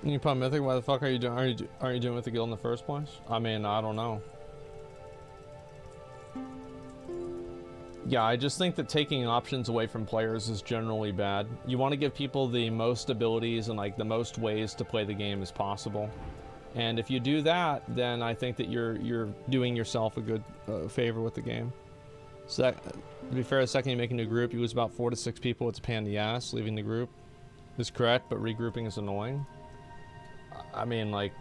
You put Mythic, why the fuck are you doing? Are you doing with the guild in the first place? I mean, I don't know. Yeah, I just think that taking options away from players is generally bad. You want to give people the most abilities and like the most ways to play the game as possible. And if you do that, then I think that you're doing yourself a good favor with the game. So that, to be fair, the second you make a new group, you lose about 4 to 6 people. It's a pain in the ass. Leaving the group is correct, but regrouping is annoying. I mean, like,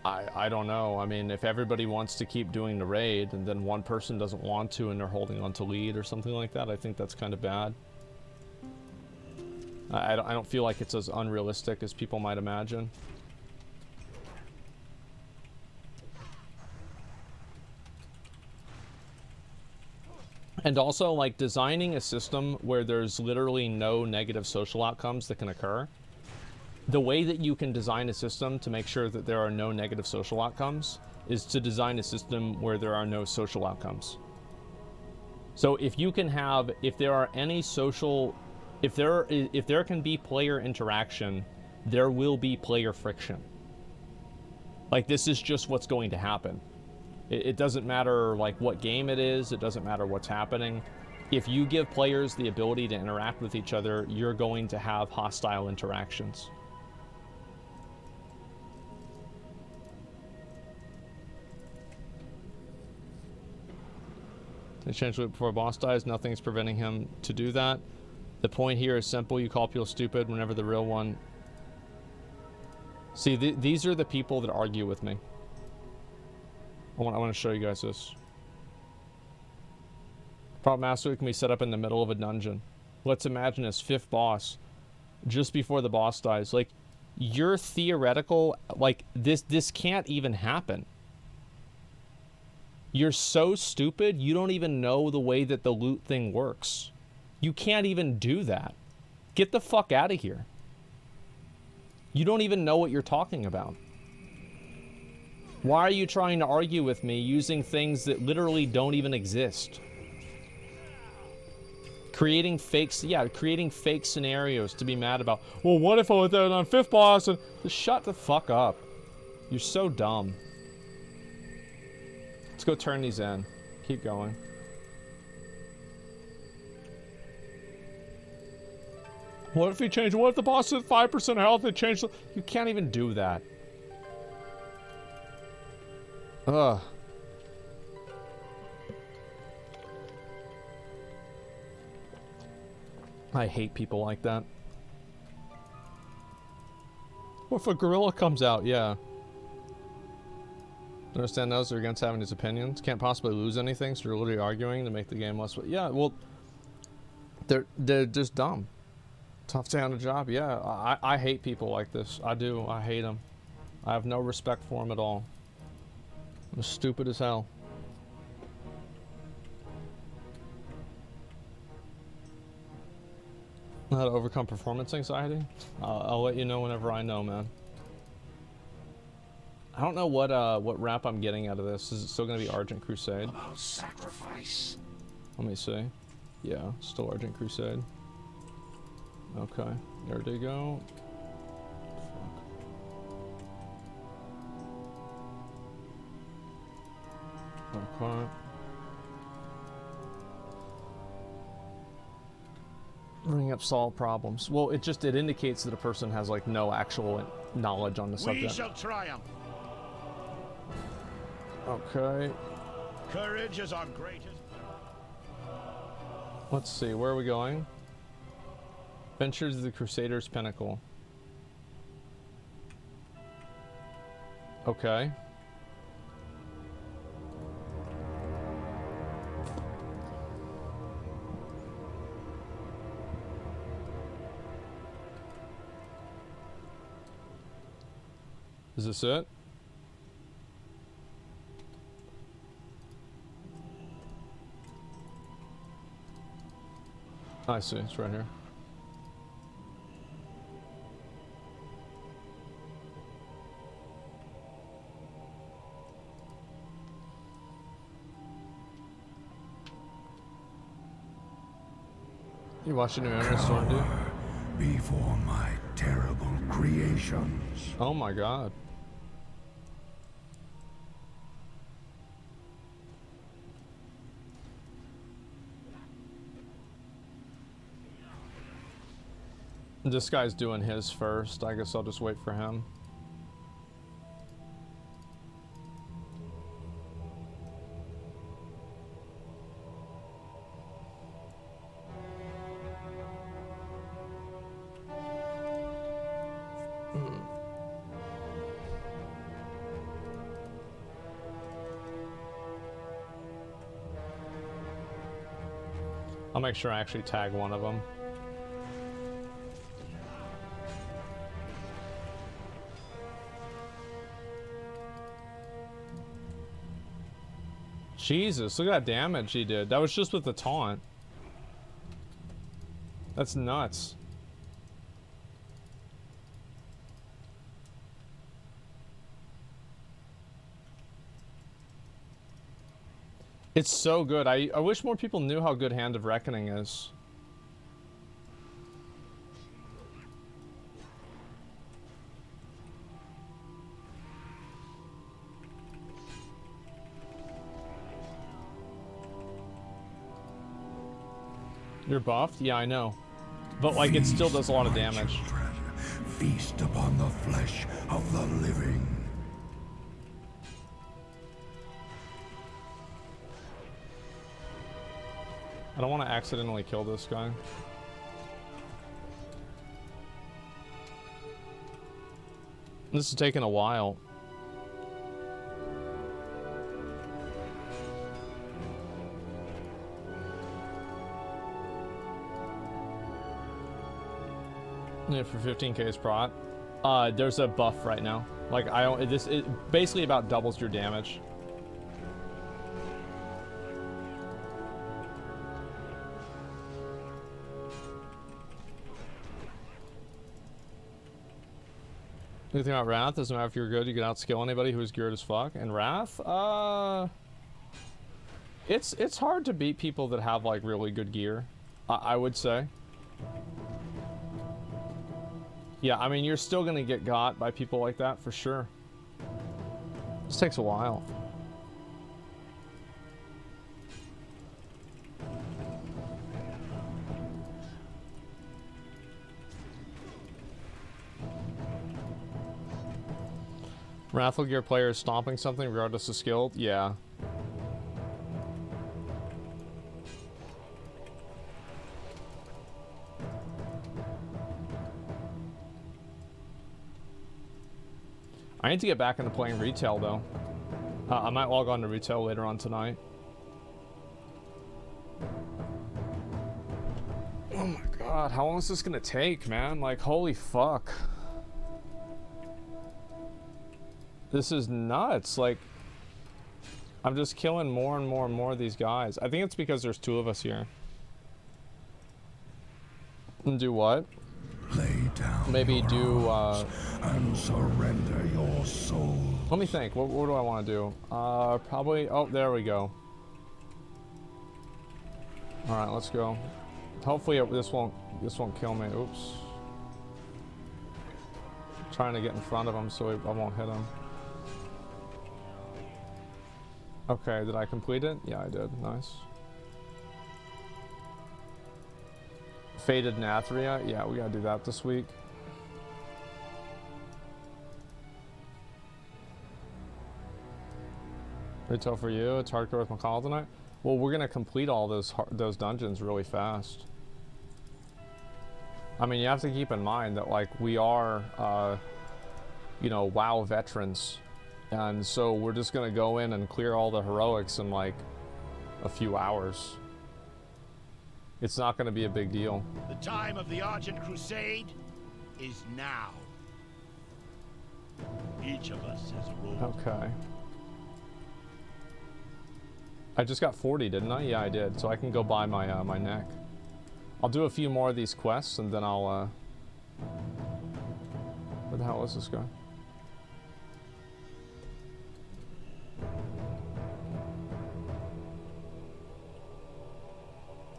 I don't know. I mean, if everybody wants to keep doing the raid and then one person doesn't want to and they're holding on to lead or something like that, I think that's kind of bad. I don't feel like it's as unrealistic as people might imagine. And also, like, designing a system where there's literally no negative social outcomes that can occur. The way that you can design a system to make sure that there are no negative social outcomes is to design a system where there are no social outcomes. So if you can have, if there are any social, if there can be player interaction, there will be player friction. Like, this is just what's going to happen. It doesn't matter like what game it is, it doesn't matter what's happening. If you give players the ability to interact with each other, you're going to have hostile interactions. They change it before a boss dies. Nothing's preventing him to do that. The point here is simple. You call people stupid whenever the real one... See, these are the people that argue with me. I want to show you guys this. Prop mastery can be set up in the middle of a dungeon. Let's imagine this 5th boss just before the boss dies. Like, you're theoretical. Like, this can't even happen. You're so stupid, you don't even know the way that the loot thing works. You can't even do that. Get the fuck out of here. You don't even know what you're talking about. Why are you trying to argue with me using things that literally don't even exist? Creating fakes, yeah, creating fake scenarios to be mad about. Well, what if I went there on 5th boss and... Just shut the fuck up. You're so dumb. Let's go turn these in. Keep going. What if he changed? What if the boss is at 5% health and changed? You can't even do that. Ugh. I hate people like that. What if a gorilla comes out? Yeah. Understand those are against having his opinions. Can't possibly lose anything, so you're literally arguing to make the game less. Yeah, well, they're just dumb. Tough day on the job. Yeah, I hate people like this. I do. I hate them. I have no respect for them at all. I'm stupid as hell. How to overcome performance anxiety? I'll let you know whenever I know, man. I don't know what rap I'm getting out of this. Is it still gonna be Argent Crusade? About sacrifice. Let me see. Yeah, still Argent Crusade. Okay, there they go. Fuck. Okay. Bring up solve problems. Well, it indicates that a person has like no actual knowledge on the subject. We shall triumph. Okay. Courage is our greatest. Let's see, where are we going? Ventures of the Crusader's Pinnacle. Okay. Is this it? I see, it's right here. You watching the Storm, dude? Before my terrible creations. Oh my god. This guy's doing his first. I guess I'll just wait for him. I'll make sure I actually tag one of them. Jesus, look at that damage he did. That was just with the taunt. That's nuts. It's so good. I wish more people knew how good Hand of Reckoning is. You're buffed? Yeah, I know. But like it still does a lot of damage. Children, feast upon the flesh of the living. I don't want to accidentally kill this guy. This is taking a while. Yeah, for 15k's prot. There's a buff right now. Like I don't. It basically about doubles your damage. Anything about Wrath? Doesn't matter if you're good, you can outskill anybody who's geared as fuck. And Wrath, it's hard to beat people that have like really good gear. I would say. Yeah, I mean you're still gonna get got by people like that for sure. This takes a while. Wrathful gear player is stomping something regardless of skill. Yeah. I need to get back into playing retail though. I might log on to retail later on tonight. Oh my god, how long is this gonna take, man? Like, holy fuck. This is nuts. Like, I'm just killing more and more and more of these guys. I think it's because there's two of us here. And do what? Lay down Maybe your do arms and surrender your soul. let me think. What do I want to do? Probably. Oh, there we go. All right, let's go. Hopefully this won't kill me. Oops. I'm trying to get in front of him so I won't hit him. Okay, did I complete it? Yeah, I did. Nice. Faded Nathria. Yeah, we gotta do that this week. Retail for you. It's hardcore with McCall tonight. Well, we're gonna complete all those dungeons really fast. I mean, you have to keep in mind that like we are, you know, WoW veterans, and so we're just gonna go in and clear all the heroics in like a few hours. It's not gonna be a big deal. The time of the Argent Crusade is now. Each of us has a role. Okay. I just got 40, didn't I? Yeah, I did. So I can go buy my my neck. I'll do a few more of these quests and then I'll where the hell is this guy?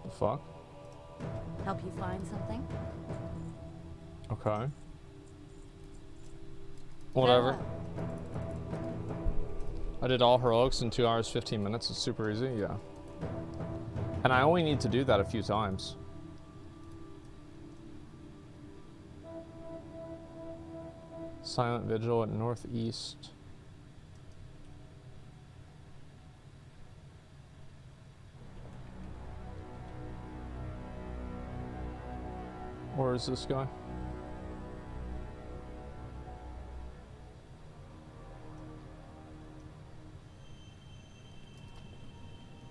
The fuck? Help you find something? Okay. Whatever. Farewell. I did all heroics in 2 hours, 15 minutes. It's super easy, yeah. And I only need to do that a few times. Silent Vigil at Northeast. Where is this guy?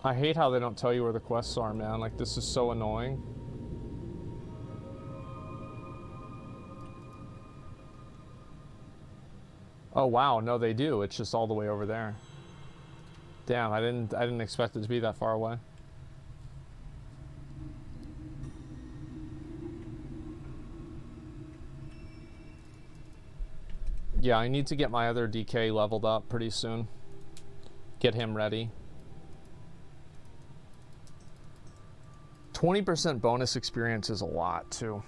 I hate how they don't tell you where the quests are, man. Like, this is so annoying. Oh wow, no they do. It's just all the way over there. Damn, I didn't expect it to be that far away. Yeah, I need to get my other DK leveled up pretty soon. Get him ready. 20% bonus experience is a lot, too.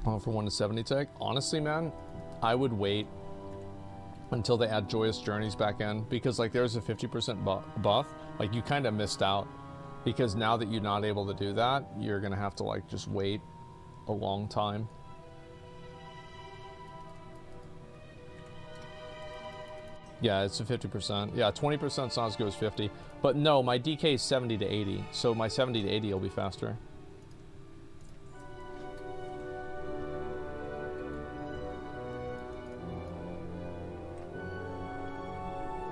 Oh, for 1 to 70 tech? Honestly, man, I would wait until they add Joyous Journeys back in, because, like, there's a 50% buff. Like, you kind of missed out, because now that you're not able to do that, you're going to have to, like, just wait a long time. Yeah, it's a 50%. Yeah, 20% sounds good as 50. But no, my DK is 70 to 80, so my 70 to 80 will be faster.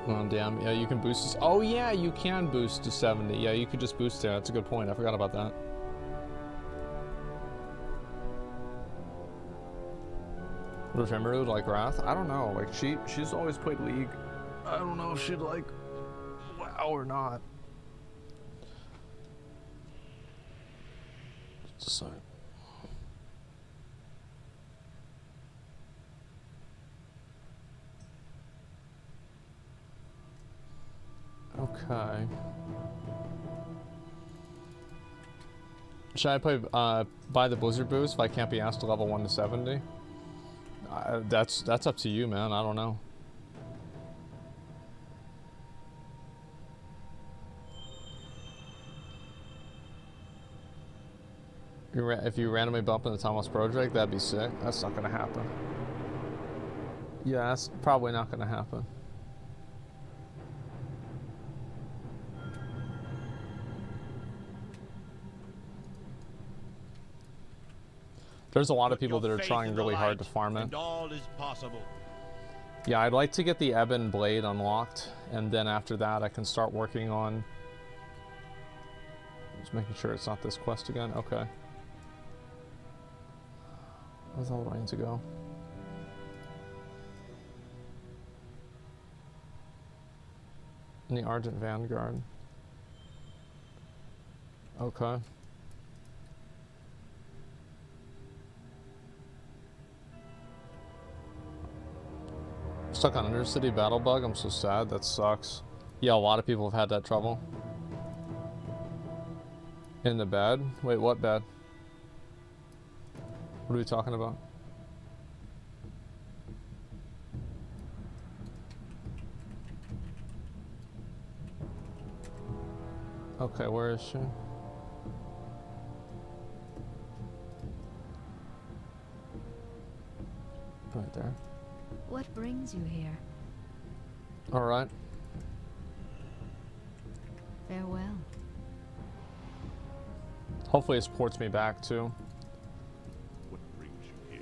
Oh, damn. Yeah, you can boost this. Oh, yeah, you can boost to 70. Yeah, you could just boost there. That's a good point. I forgot about that. Would Emerald like Wrath? I don't know. Like, she's always played League. I don't know if she'd like WoW or not. Just a second. Okay. Should I play buy the Blizzard boost if I can't be asked to level 1 to 70? That's up to you, man. I don't know. If you randomly bump in the Thomas project, that'd be sick. That's not gonna happen. Yeah, that's probably not gonna happen. There's a lot of people that are trying really hard to farm it. And all is possible. Yeah, I'd like to get the Ebon Blade unlocked, and then after that I can start working on... Just making sure it's not this quest again. Okay. Where's all the way to go? In the Argent Vanguard. Okay. Stuck on Undercity Battle Bug. I'm so sad. That sucks. Yeah, a lot of people have had that trouble. In the bed? Wait, what bed? What are we talking about? Okay, where is she? Right there. What brings you here? All right. Farewell. Hopefully it supports me back too. What brings you here?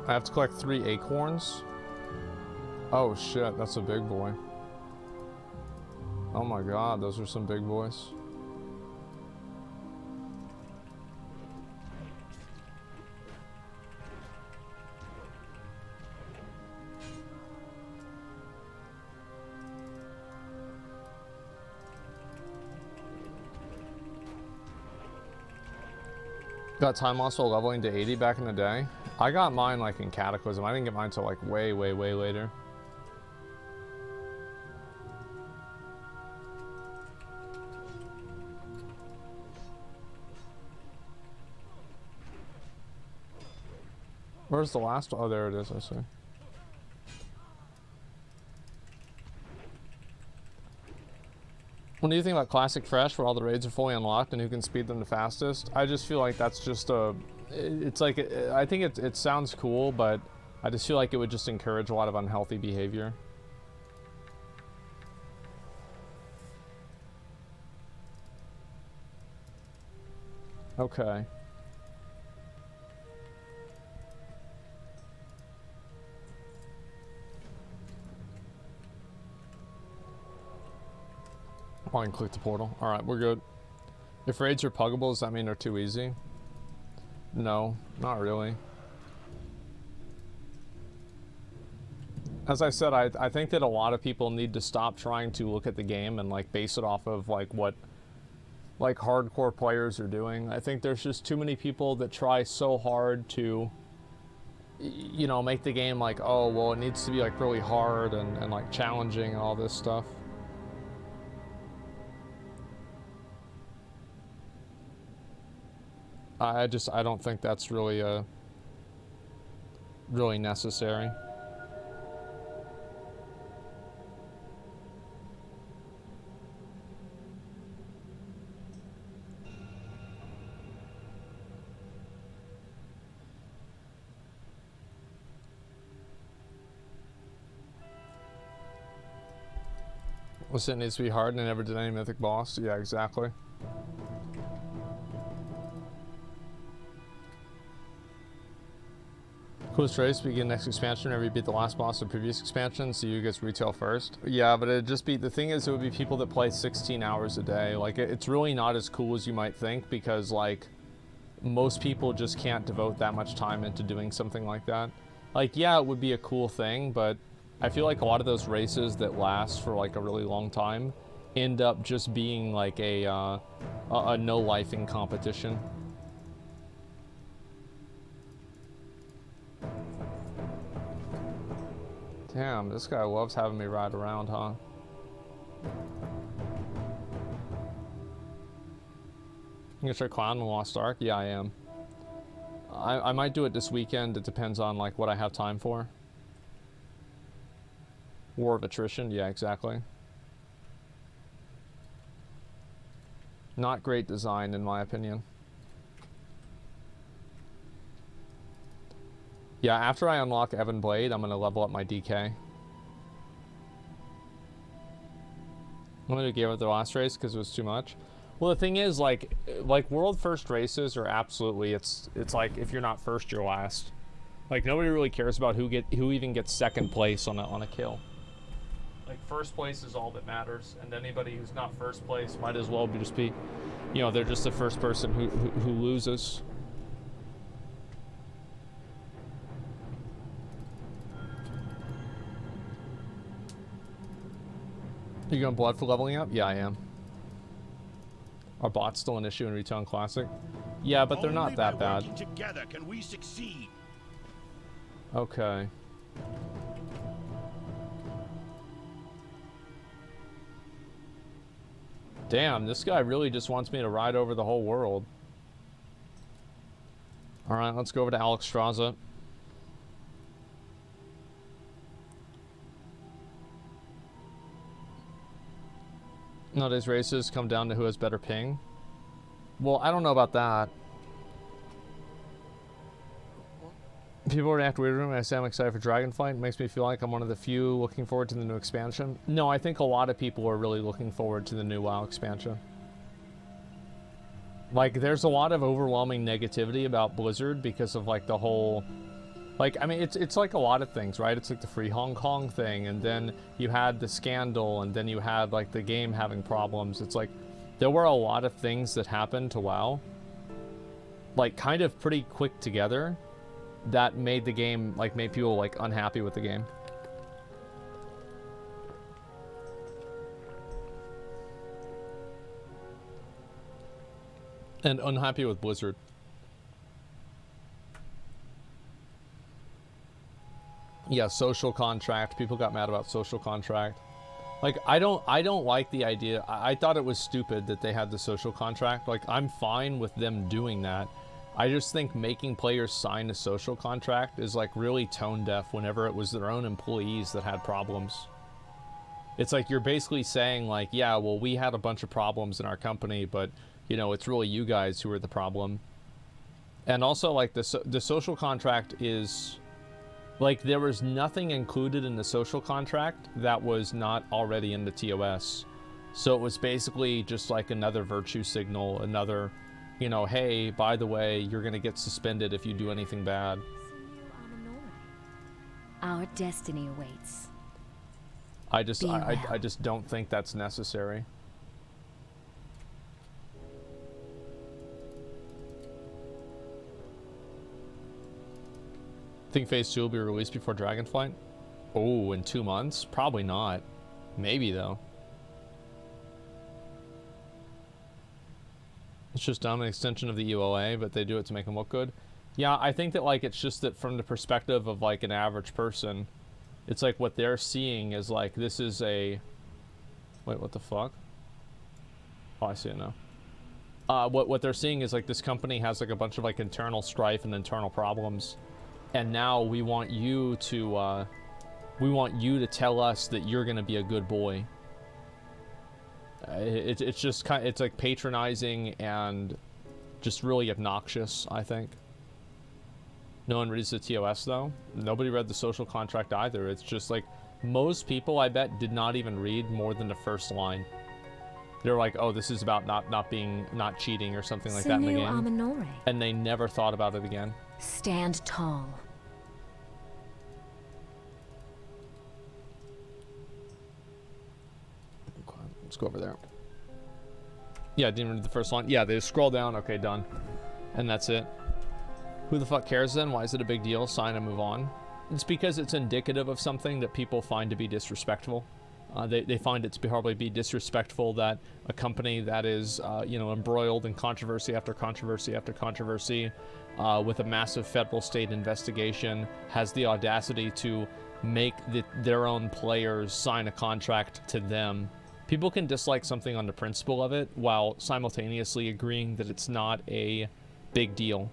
I have to collect 3 acorns. Oh shit, that's a big boy. Oh my god, those are some big boys. Got time loss while leveling to 80 back in the day. I got mine like in Cataclysm. I didn't get mine till like way later. Where's the last one? Oh, there it is, I see. What do you think about Classic Fresh, where all the raids are fully unlocked and who can speed them the fastest? I just feel like that's just a... It's like... I think it sounds cool, but I just feel like it would just encourage a lot of unhealthy behavior. Okay. Oh, I can click the portal. Alright, we're good. If raids are puggable, does that mean they're too easy? No, not really. As I said, I think that a lot of people need to stop trying to look at the game and like base it off of like what like hardcore players are doing. I think there's just too many people that try so hard to, you know, make the game like, oh, well, it needs to be like really hard and like challenging and all this stuff. I don't think that's really really necessary. Listen, it needs to be hard and I never did any mythic boss. Yeah, exactly. Coolest race, begin next expansion whenever you beat the last boss of previous expansion, so you gets retail first. Yeah, but it'd just be, the thing is, it would be people that play 16 hours a day. Like, it's really not as cool as you might think, because, like, most people just can't devote that much time into doing something like that. Like, yeah, it would be a cool thing, but I feel like a lot of those races that last for, like, a really long time end up just being, like, a no-lifing competition. Damn, this guy loves having me ride around, huh? You gonna try Clown and Lost Ark? Yeah, I am. I might do it this weekend. It depends on like what I have time for. War of Attrition? Yeah, exactly. Not great design, in my opinion. Yeah, after I unlock Evan Blade, I'm gonna level up my DK. I'm gonna give it the last race because it was too much. Well, the thing is, like world first races are absolutely, it's like if you're not first, you're last. Like nobody really cares about who even gets second place on a kill. Like first place is all that matters, and anybody who's not first place might as well just be, you know, they're just the first person who loses. Are you going blood for leveling up? Yeah, I am. Are bots still an issue in Retail and Classic? Yeah, but they're not that bad. Only by working together can we succeed. Okay. Damn, this guy really just wants me to ride over the whole world. Alright, let's go over to Alex Straza. Nowadays races come down to who has better ping. Well, I don't know about that. People react weird when I say I'm excited for Dragonflight. It makes me feel like I'm one of the few looking forward to the new expansion. No, I think a lot of people are really looking forward to the new WoW expansion. Like, there's a lot of overwhelming negativity about Blizzard because of, like, the whole... Like, I mean, it's like a lot of things, right? It's like the Free Hong Kong thing, and then you had the scandal, and then you had, like, the game having problems. It's like, there were a lot of things that happened to WoW, like, kind of pretty quick together, that made the game, like, made people, like, unhappy with the game. And unhappy with Blizzard. Yeah, social contract. People got mad about social contract. Like, I don't like the idea. I thought it was stupid that they had the social contract. Like, I'm fine with them doing that. I just think making players sign a social contract is like really tone deaf whenever it was their own employees that had problems. It's like you're basically saying like, yeah, well, we had a bunch of problems in our company, but you know, it's really you guys who are the problem. And also like the social contract is like, there was nothing included in the social contract that was not already in the TOS. So it was basically just like another virtue signal, another, you know, hey, by the way, you're going to get suspended if you do anything bad. Our destiny awaits. I just don't think that's necessary. Think Phase 2 will be released before Dragonflight? Oh, in 2 months? Probably not. Maybe, though. It's just dumb, an extension of the ULA, but they do it to make them look good. Yeah, I think that, like, it's just that from the perspective of, like, an average person, it's like what they're seeing is, like, this is a... Wait, what the fuck? Oh, I see it now. What they're seeing is, like, this company has, like, a bunch of, like, internal strife and internal problems. And now we want you to tell us that you're gonna be a good boy. It's just kind of, it's like patronizing and just really obnoxious, I think. No one reads the TOS though. Nobody read the social contract either. It's just like most people, I bet, did not even read more than the first line. They're like, oh, this is about not cheating or something like that in the game. And they never thought about it again. Stand tall. Let's go over there. Yeah, didn't read the first line. Yeah, they just scroll down. Okay, done. And that's it. Who the fuck cares then? Why is it a big deal? Sign and move on. It's because it's indicative of something that people find to be disrespectful. They find it to probably be disrespectful that a company that is, you know, embroiled in controversy after controversy after controversy, with a massive federal state investigation, has the audacity to make their own players sign a contract to them. People can dislike something on the principle of it while simultaneously agreeing that it's not a big deal.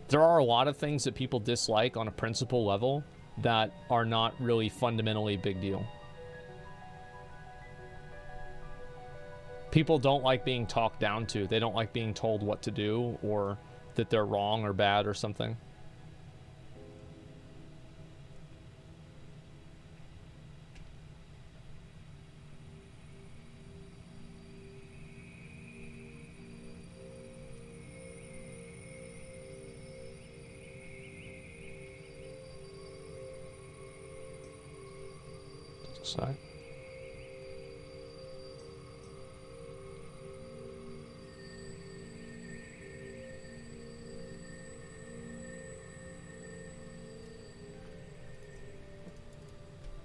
There are a lot of things that people dislike on a principle level that are not really fundamentally big deal. People don't like being talked down to. They don't like being told what to do or that they're wrong or bad or something. Side.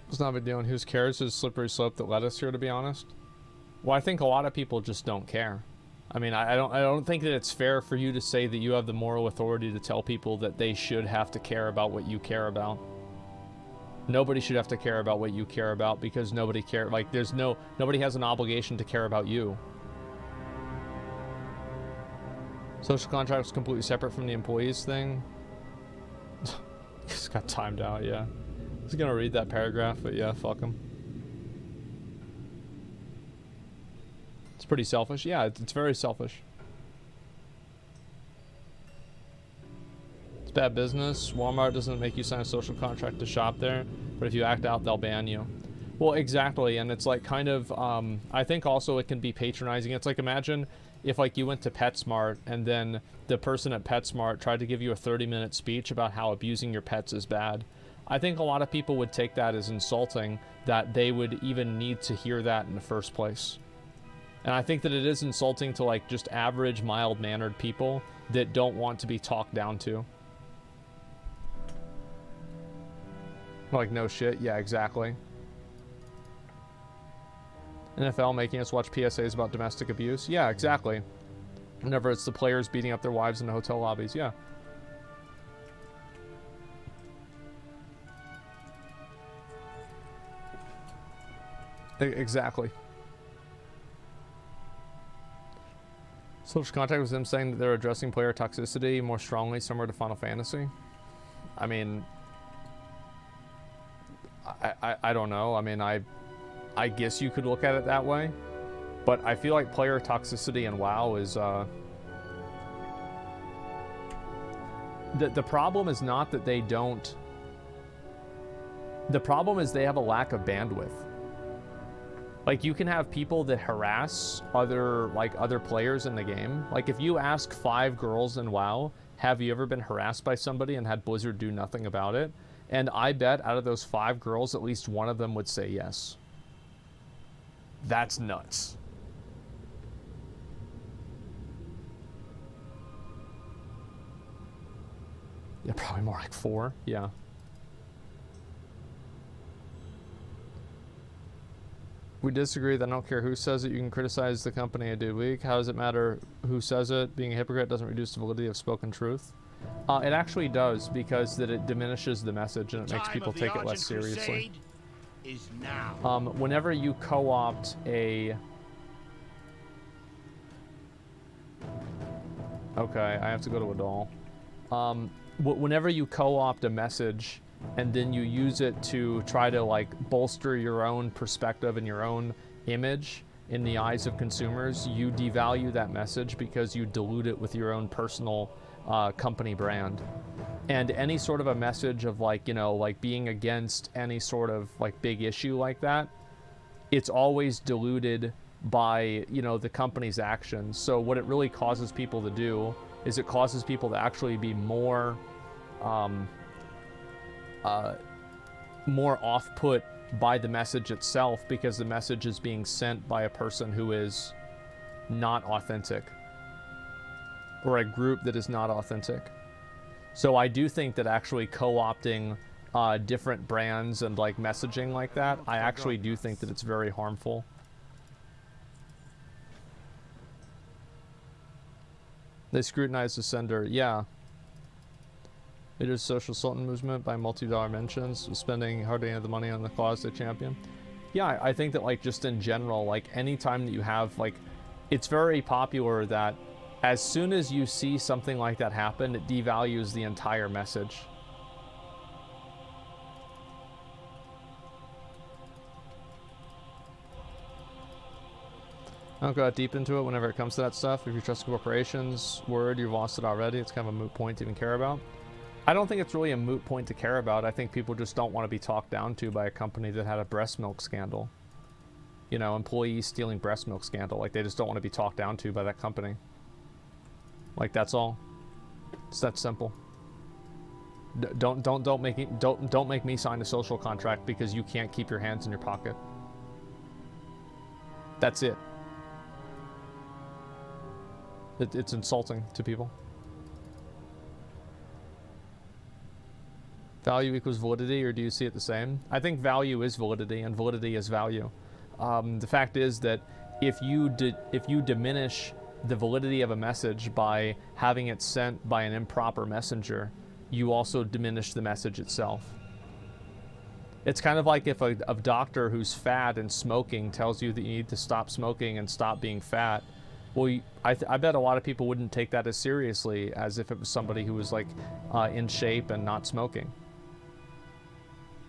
It's not a big deal, and who cares? It's a slippery slope that led us here, to be honest. Well, I think a lot of people just don't care. I mean, I don't think that it's fair for you to say that you have the moral authority to tell people that they should have to care about what you care about. Nobody should have to care about what you care about because nobody cares. Like, nobody has an obligation to care about you. Social contract is completely separate from the employees thing. Just got timed out, yeah. I was gonna read that paragraph, but yeah, fuck him. It's pretty selfish. Yeah, it's very selfish. It's bad business. Walmart doesn't make you sign a social contract to shop there, but if you act out, they'll ban you. Well, exactly, and it's like kind of, I think also it can be patronizing. It's like, imagine if like you went to PetSmart and then the person at PetSmart tried to give you a 30-minute speech about how abusing your pets is bad. I think a lot of people would take that as insulting, that they would even need to hear that in the first place. And I think that it is insulting to like just average, mild-mannered people that don't want to be talked down to. Like, no shit. Yeah, exactly. NFL making us watch PSAs about domestic abuse. Yeah, exactly. Whenever it's the players beating up their wives in the hotel lobbies. Yeah. Exactly. Social contact was them saying that they're addressing player toxicity more strongly, similar to Final Fantasy. I mean, I don't know. I mean, I guess you could look at it that way, but I feel like player toxicity in WoW is the problem is not that they don't. The problem is they have a lack of bandwidth. Like, you can have people that harass other players in the game. Like, if you ask 5 girls in WoW, have you ever been harassed by somebody and had Blizzard do nothing about it? And I bet out of those 5 girls, at least one of them would say yes. That's nuts. Yeah, probably more like 4. Yeah. We disagree that I don't care who says it. You can criticize the company I do weak. How does it matter who says it? Being a hypocrite doesn't reduce the validity of spoken truth. It actually does, because that it diminishes the message and it makes people take it less seriously. Is now. Whenever you co-opt a... Okay, I have to go to a doll. Whenever you co-opt a message and then you use it to try to like bolster your own perspective and your own image in the eyes of consumers, you devalue that message because you dilute it with your own personal company brand. And any sort of a message of like, you know, like being against any sort of like big issue like that, it's always diluted by, you know, the company's actions. So what it really causes people to do is it causes people to actually be more more off-put by the message itself, because the message is being sent by a person who is not authentic, or a group that is not authentic. So I do think that actually co-opting different brands and like messaging like that, I actually do think that it's very harmful. They scrutinize the sender. Yeah. It is social sultan movement by multi-dollar mentions, spending hardly any of the money on the cause they champion. Yeah, I think that like just in general, like anytime that you have like, it's very popular that as soon as you see something like that happen, it devalues the entire message. I don't go out deep into it whenever it comes to that stuff. If you trust corporations, word, you've lost it already. It's kind of a moot point to even care about. I don't think it's really a moot point to care about. I think people just don't want to be talked down to by a company that had a breast milk scandal. You know, employees stealing breast milk scandal. Like, they just don't want to be talked down to by that company. Like, that's all. It's that simple. Don't make me sign a social contract because you can't keep your hands in your pocket. That's it. It's insulting to people. Value equals validity, or do you see it the same? I think value is validity, and validity is value. The fact is that if you diminish the validity of a message by having it sent by an improper messenger, you also diminish the message itself. It's kind of like if a doctor who's fat and smoking tells you that you need to stop smoking and stop being fat. Well, I bet a lot of people wouldn't take that as seriously as if it was somebody who was like in shape and not smoking.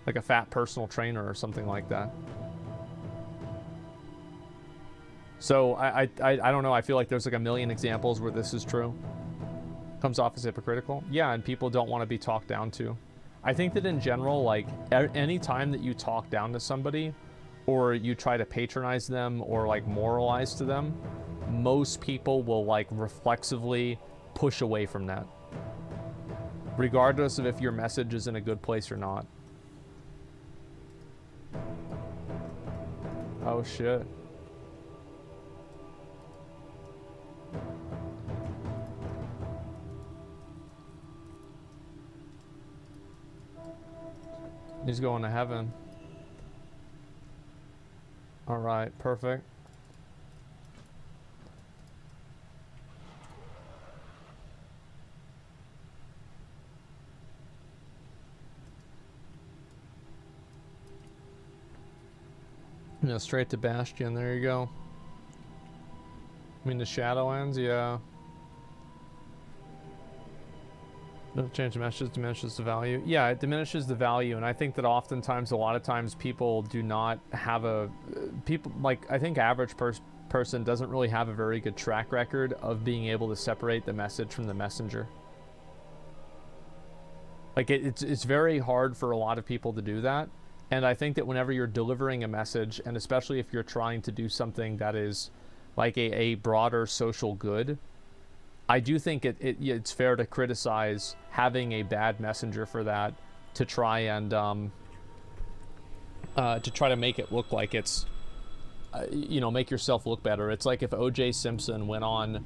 Like a fat personal trainer or something like that. So I don't know, I feel like there's like a million examples where this is true. Comes off as hypocritical. Yeah, and people don't want to be talked down to. I think that in general, like any time that you talk down to somebody or you try to patronize them or like moralize to them, most people will like reflexively push away from that, regardless of if your message is in a good place or not. Oh shit. He's going to heaven. All right, perfect. No, straight to Bastion. There you go. I mean, the Shadowlands, yeah. No change diminishes the value. Yeah, it diminishes the value, and I think that oftentimes, a lot of times, people do not have a... people, like, I think average person doesn't really have a very good track record of being able to separate the message from the messenger. Like, it's very hard for a lot of people to do that. And I think that whenever you're delivering a message, and especially if you're trying to do something that is like a broader social good, I do think it's fair to criticize having a bad messenger for that, to try and to make it look like it's you know, make yourself look better. It's like if O.J. Simpson went on,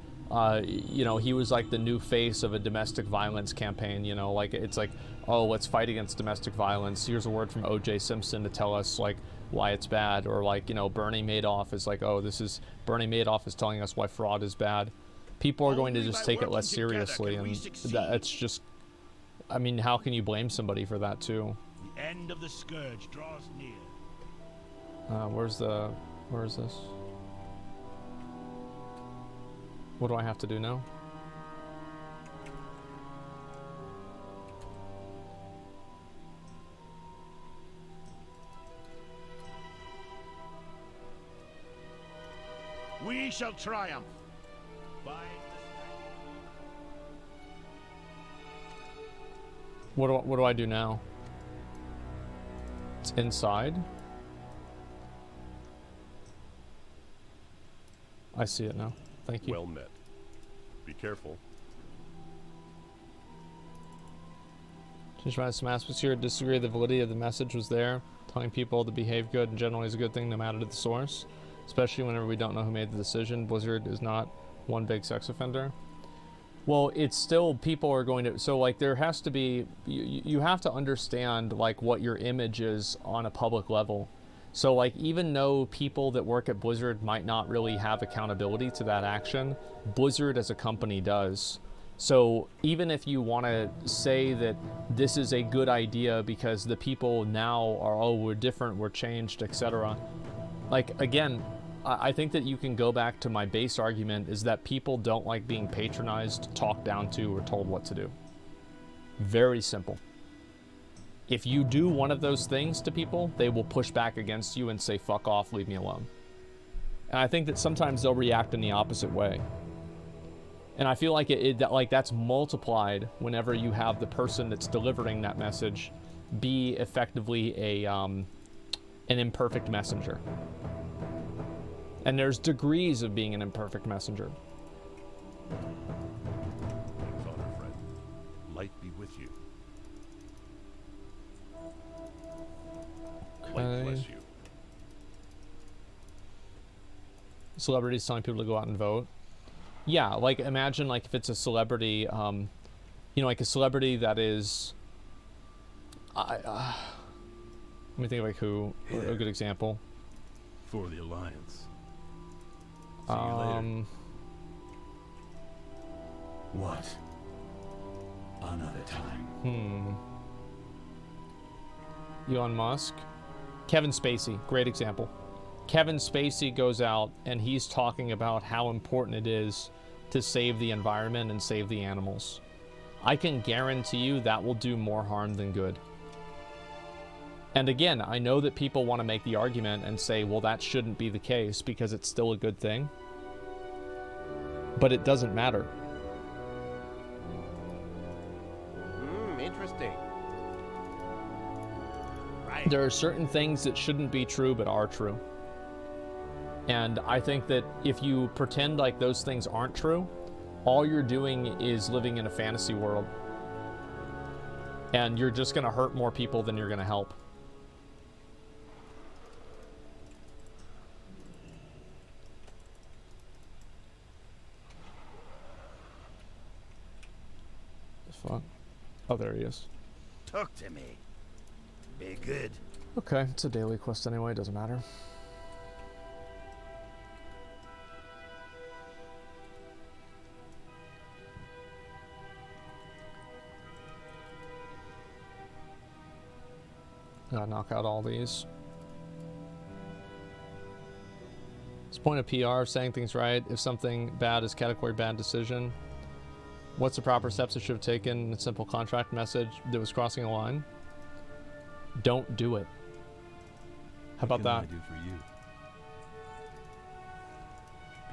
you know, he was like the new face of a domestic violence campaign, you know, like it's like, oh, let's fight against domestic violence. Here's a word from O.J. Simpson to tell us like why it's bad. Or like, you know, Bernie Madoff is like, oh, this is Bernie Madoff is telling us why fraud is bad. People are going to just take it less seriously, and that's just, I mean, how can you blame somebody for that too? The end of the scourge draws near. Where is this? What do I have to do now? We shall triumph. By What do I do now? It's inside. I see it now. Thank you. Well met. Be careful. Change my some aspects here. Disagree the validity of the message was there. Telling people to behave good and generally is a good thing no matter the source. Especially whenever we don't know who made the decision. Blizzard is not one big sex offender. Well, it's still, people are going to, so like there has to be, you have to understand like what your image is on a public level. So like even though people that work at Blizzard might not really have accountability to that action, Blizzard as a company does. So even if you want to say that this is a good idea because the people now are, oh, we're different, we're changed, etc. Like again, I think that you can go back to my base argument is that people don't like being patronized, talked down to, or told what to do. Very simple. If you do one of those things to people, they will push back against you and say, fuck off, leave me alone. And I think that sometimes they'll react in the opposite way. And I feel like that's multiplied whenever you have the person that's delivering that message be effectively an imperfect messenger. And there's degrees of being an imperfect messenger. King's honor, friend. Light be with you. Light bless you. Celebrities telling people to go out and vote. Yeah, like imagine like if it's a celebrity, you know, like a celebrity that is, let me think of like who, a good example. For the Alliance. See you later. What? Another time. Elon Musk. Kevin Spacey, great example. Kevin Spacey goes out and he's talking about how important it is to save the environment and save the animals. I can guarantee you that will do more harm than good. And again, I know that people want to make the argument and say, well, that shouldn't be the case because it's still a good thing. But it doesn't matter. Interesting. right. There are certain things that shouldn't be true but are true. And I think that if you pretend like those things aren't true, all you're doing is living in a fantasy world. And you're just going to hurt more people than you're going to help. Fuck. Oh, there he is. Talk to me. Be good. Okay, it's a daily quest anyway, doesn't matter. Gotta knock out all these. What's the point of PR? Saying things right. If something bad is category bad decision. What's the proper steps it should have taken in a simple contract message that was crossing a line? Don't do it. How about that? What can I do for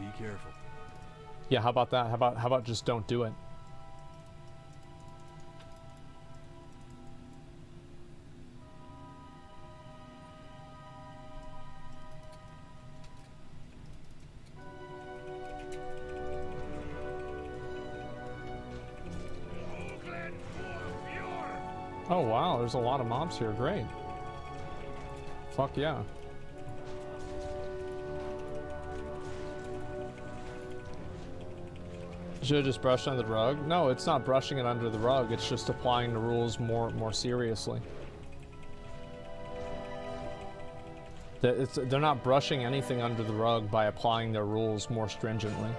you? Be careful. Yeah, how about that? How about just don't do it? Oh wow, there's a lot of mobs here. Great. Fuck yeah. Should have just brushed under the rug? No, it's not brushing it under the rug. It's just applying the rules more seriously. They're not brushing anything under the rug by applying their rules more stringently.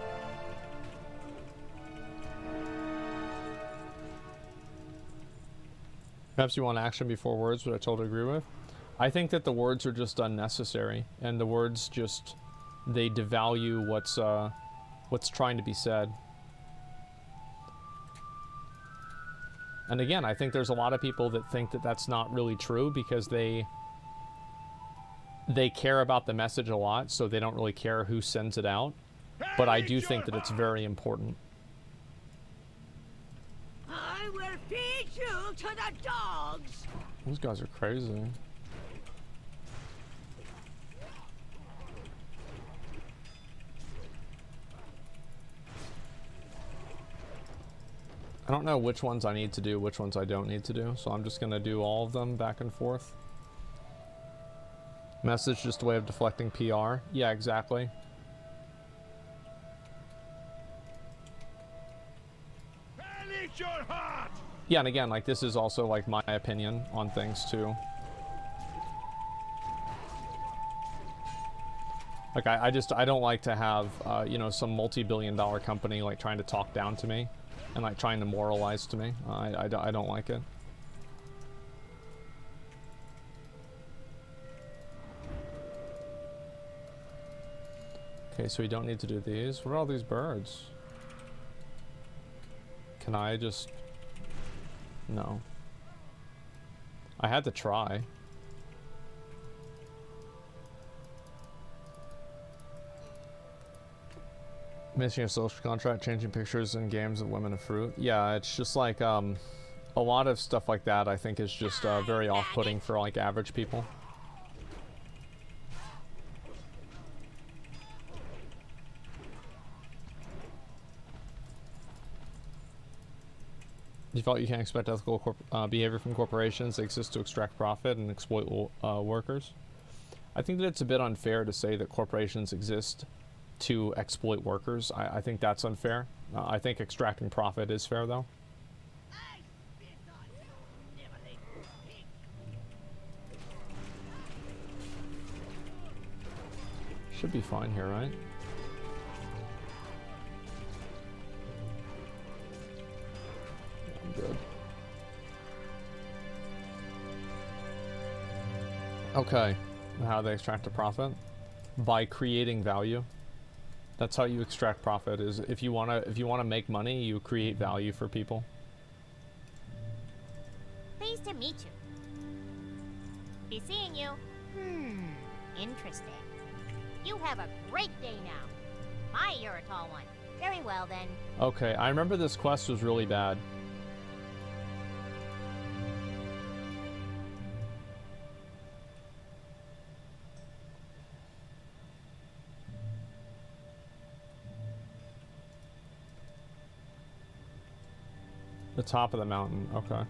Perhaps you want action before words, which I totally agree with. I think that the words are just unnecessary, and the words just, they devalue what's trying to be said. And again, I think there's a lot of people that think that that's not really true because they care about the message a lot, so they don't really care who sends it out. But I do think that it's very important. I will feed you to the dogs. These guys are crazy. I don't know which ones I need to do, which ones I don't need to do, so I'm just gonna do all of them back and forth. Message, just a way of deflecting PR. Yeah, exactly. Yeah, and again, like, this is also like my opinion on things too. Like, I don't like to have you know, some multi-billion-dollar company like trying to talk down to me and like trying to moralize to me. I don't like it. Okay, so we don't need to do these. What are all these birds? Can I just... No. I had to try. Missing a social contract, changing pictures in games of women of fruit. Yeah, it's just like, a lot of stuff like that I think is just very off-putting for like average people. Default, you can't expect ethical behavior from corporations. They exist to extract profit and exploit workers. I think that it's a bit unfair to say that corporations exist to exploit workers. I think that's unfair. I think extracting profit is fair, though. Should be fine here, right? Good. Okay, how do they extract a profit? By creating value. That's how you extract profit. Is if you wanna make money, you create value for people. Pleased to meet you. Be seeing you. Interesting. You have a great day now. You're a tall one. Very well then. Okay, I remember this quest was really bad. The top of the mountain, okay.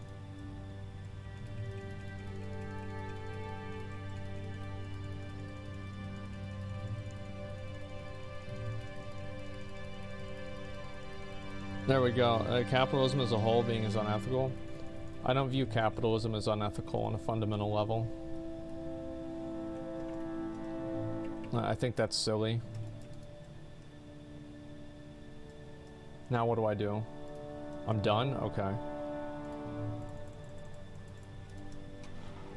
There we go. Capitalism as a whole being as unethical. I don't view capitalism as unethical on a fundamental level. I think that's silly. Now what do I do? I'm done? Okay.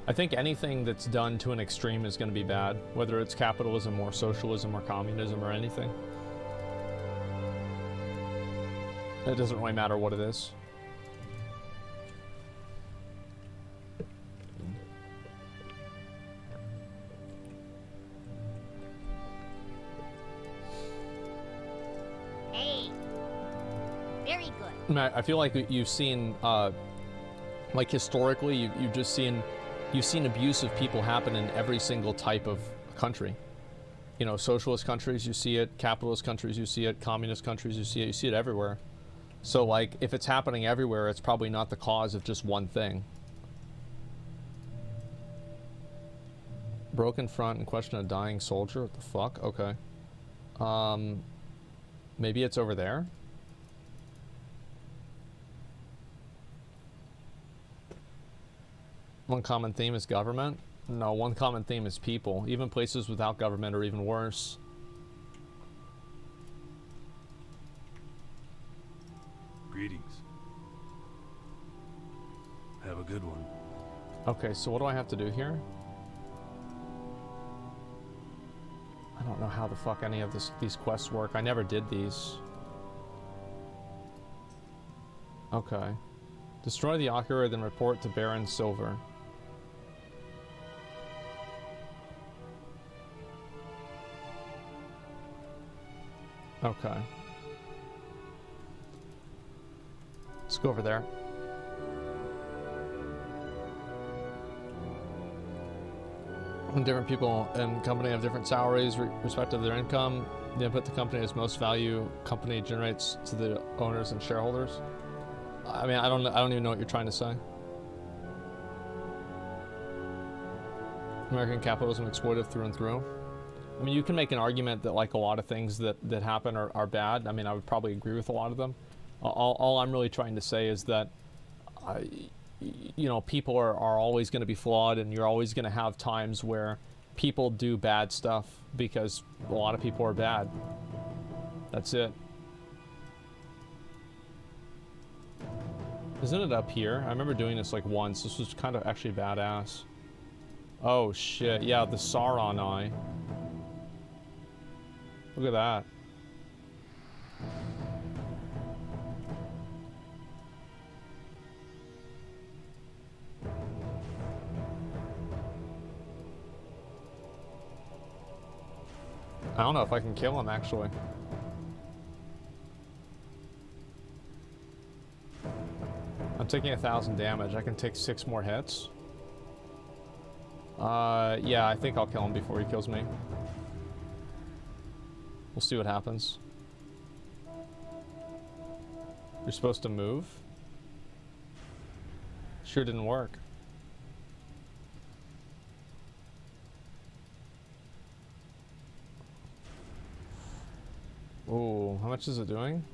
I think anything that's done to an extreme is going to be bad, whether it's capitalism or socialism or communism or anything. It doesn't really matter what it is. Hey. Very good. I feel like you've seen, like historically, you've just seen, you've seen abuse of people happen in every single type of country. You know, socialist countries, you see it. Capitalist countries, you see it. Communist countries, you see it. You see it everywhere. So, like, if it's happening everywhere, it's probably not the cause of just one thing. Broken front and question a dying soldier. What the fuck? Okay. Maybe it's over there. One common theme is government. No, one common theme is people. Even places without government are even worse. Greetings. Have a good one. Okay, so what do I have to do here? I don't know how the fuck any of these quests work. I never did these. Okay. Destroy the Akira, then report to Baron Silver. Okay. Let's go over there. And different people in company have different salaries respective to their income. The input the company has most value company generates to the owners and shareholders. I mean, I don't even know what you're trying to say. American capitalism exploitive through and through. I mean, you can make an argument that like a lot of things that happen are bad. I mean, I would probably agree with a lot of them. All I'm really trying to say is that, you know, people are always going to be flawed, and you're always going to have times where people do bad stuff because a lot of people are bad. That's it. Isn't it up here? I remember doing this like once. This was kind of actually badass. Oh shit, yeah, the Sauron eye. Look at that. I don't know if I can kill him, actually. I'm taking 1,000 damage. I can take 6 more hits. Yeah, I think I'll kill him before he kills me. We'll see what happens. You're supposed to move? Sure didn't work. Ooh, how much is it doing?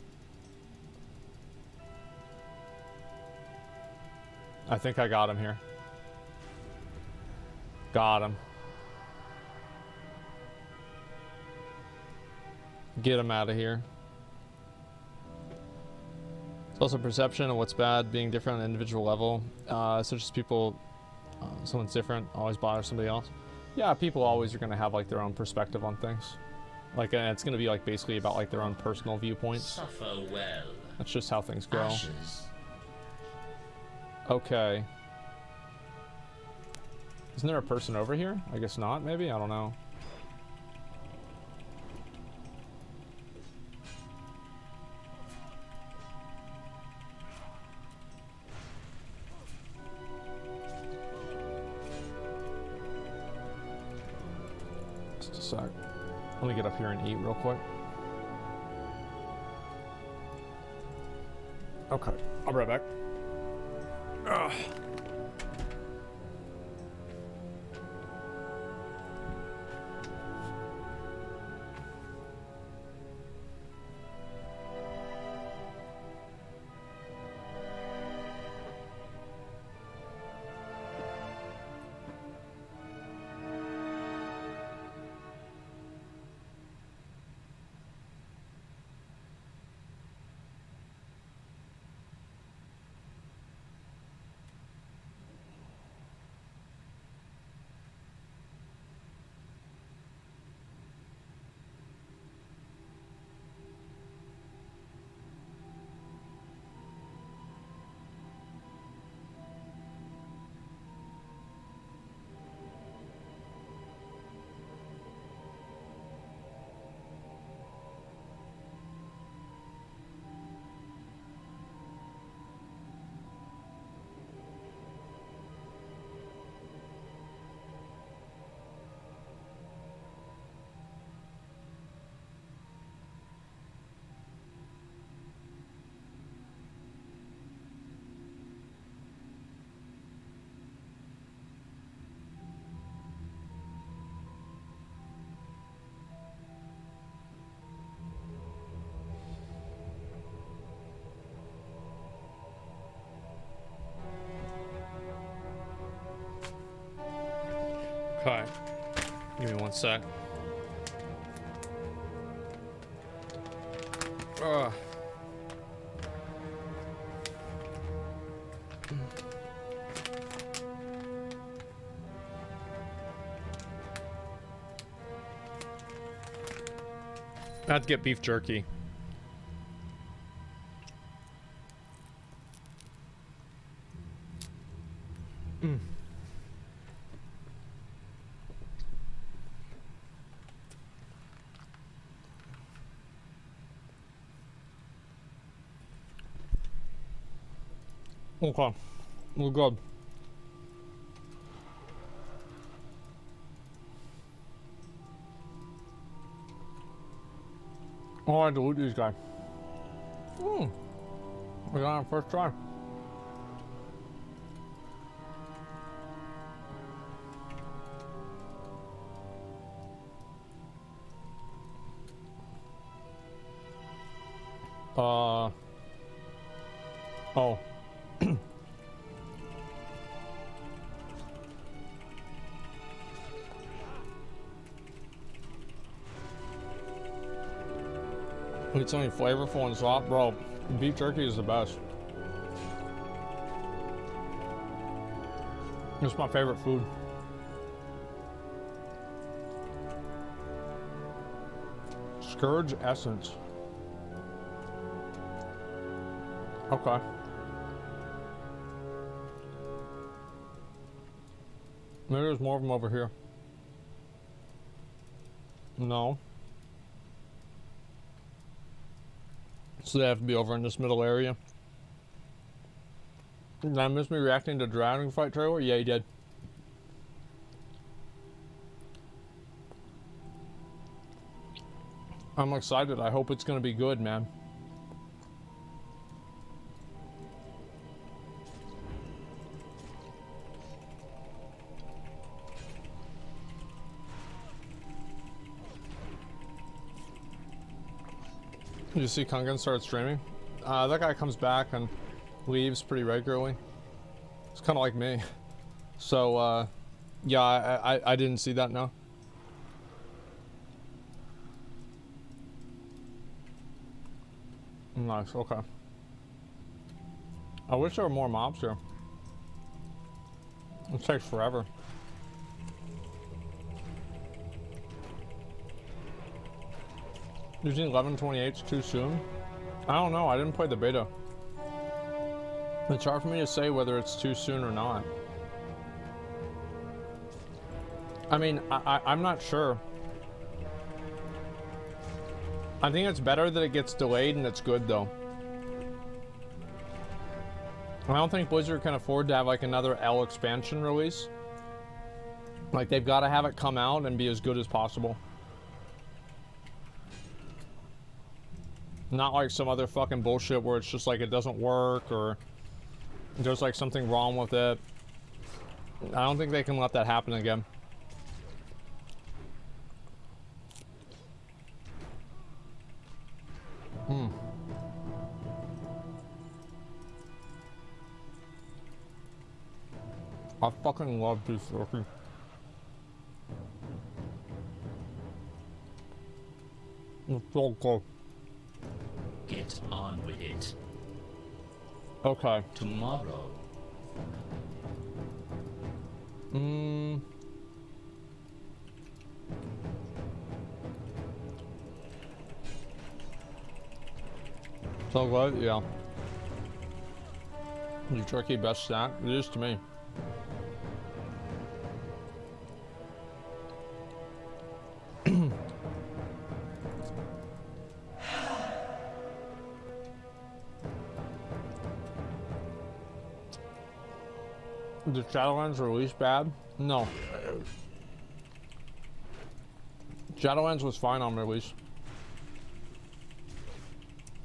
I think I got him here. Got him. Get him out of here. It's also perception of what's bad being different on an individual level. Such as people, someone's different, always bothers somebody else. Yeah, people always are going to have like their own perspective on things. Like, it's going to be like basically about like their own personal viewpoints. Suffer well. That's just how things go. Ashes. Okay. Isn't there a person over here? I guess not, maybe? I don't know. Just a sec. Let me get up here and eat real quick. Okay, I'll be right back. Ugh. Okay. Give me one sec. Ugh. I have to get beef jerky. Okay, we're good. Oh, I delete these guys. We got our first try. Oh. It's only flavorful and soft, bro. Beef jerky is the best. It's my favorite food. Scourge essence. Okay. Maybe there's more of them over here. No. So they have to be over in this middle area. Did I miss me reacting to Dragon Fight trailer? Yeah, you did. I'm excited. I hope it's gonna be good, man. Did you see Kungan start streaming? That guy comes back and leaves pretty regularly. It's kind of like me. So, yeah, I didn't see that, no. Nice, okay. I wish there were more mobs here. It takes forever. Using 1128's too soon? I don't know, I didn't play the beta. It's hard for me to say whether it's too soon or not. I mean, I'm not sure. I think it's better that it gets delayed and it's good though. I don't think Blizzard can afford to have like another L expansion release. Like they've got to have it come out and be as good as possible. Not like some other fucking bullshit where it's just like it doesn't work or there's like something wrong with it. I don't think they can let that happen again. I fucking love beef jerky. It's so good. Get on with it. Okay. Tomorrow. So good, yeah. Your turkey best snack? It is to me. Did Shadowlands release bad? No. Shadowlands was fine on release.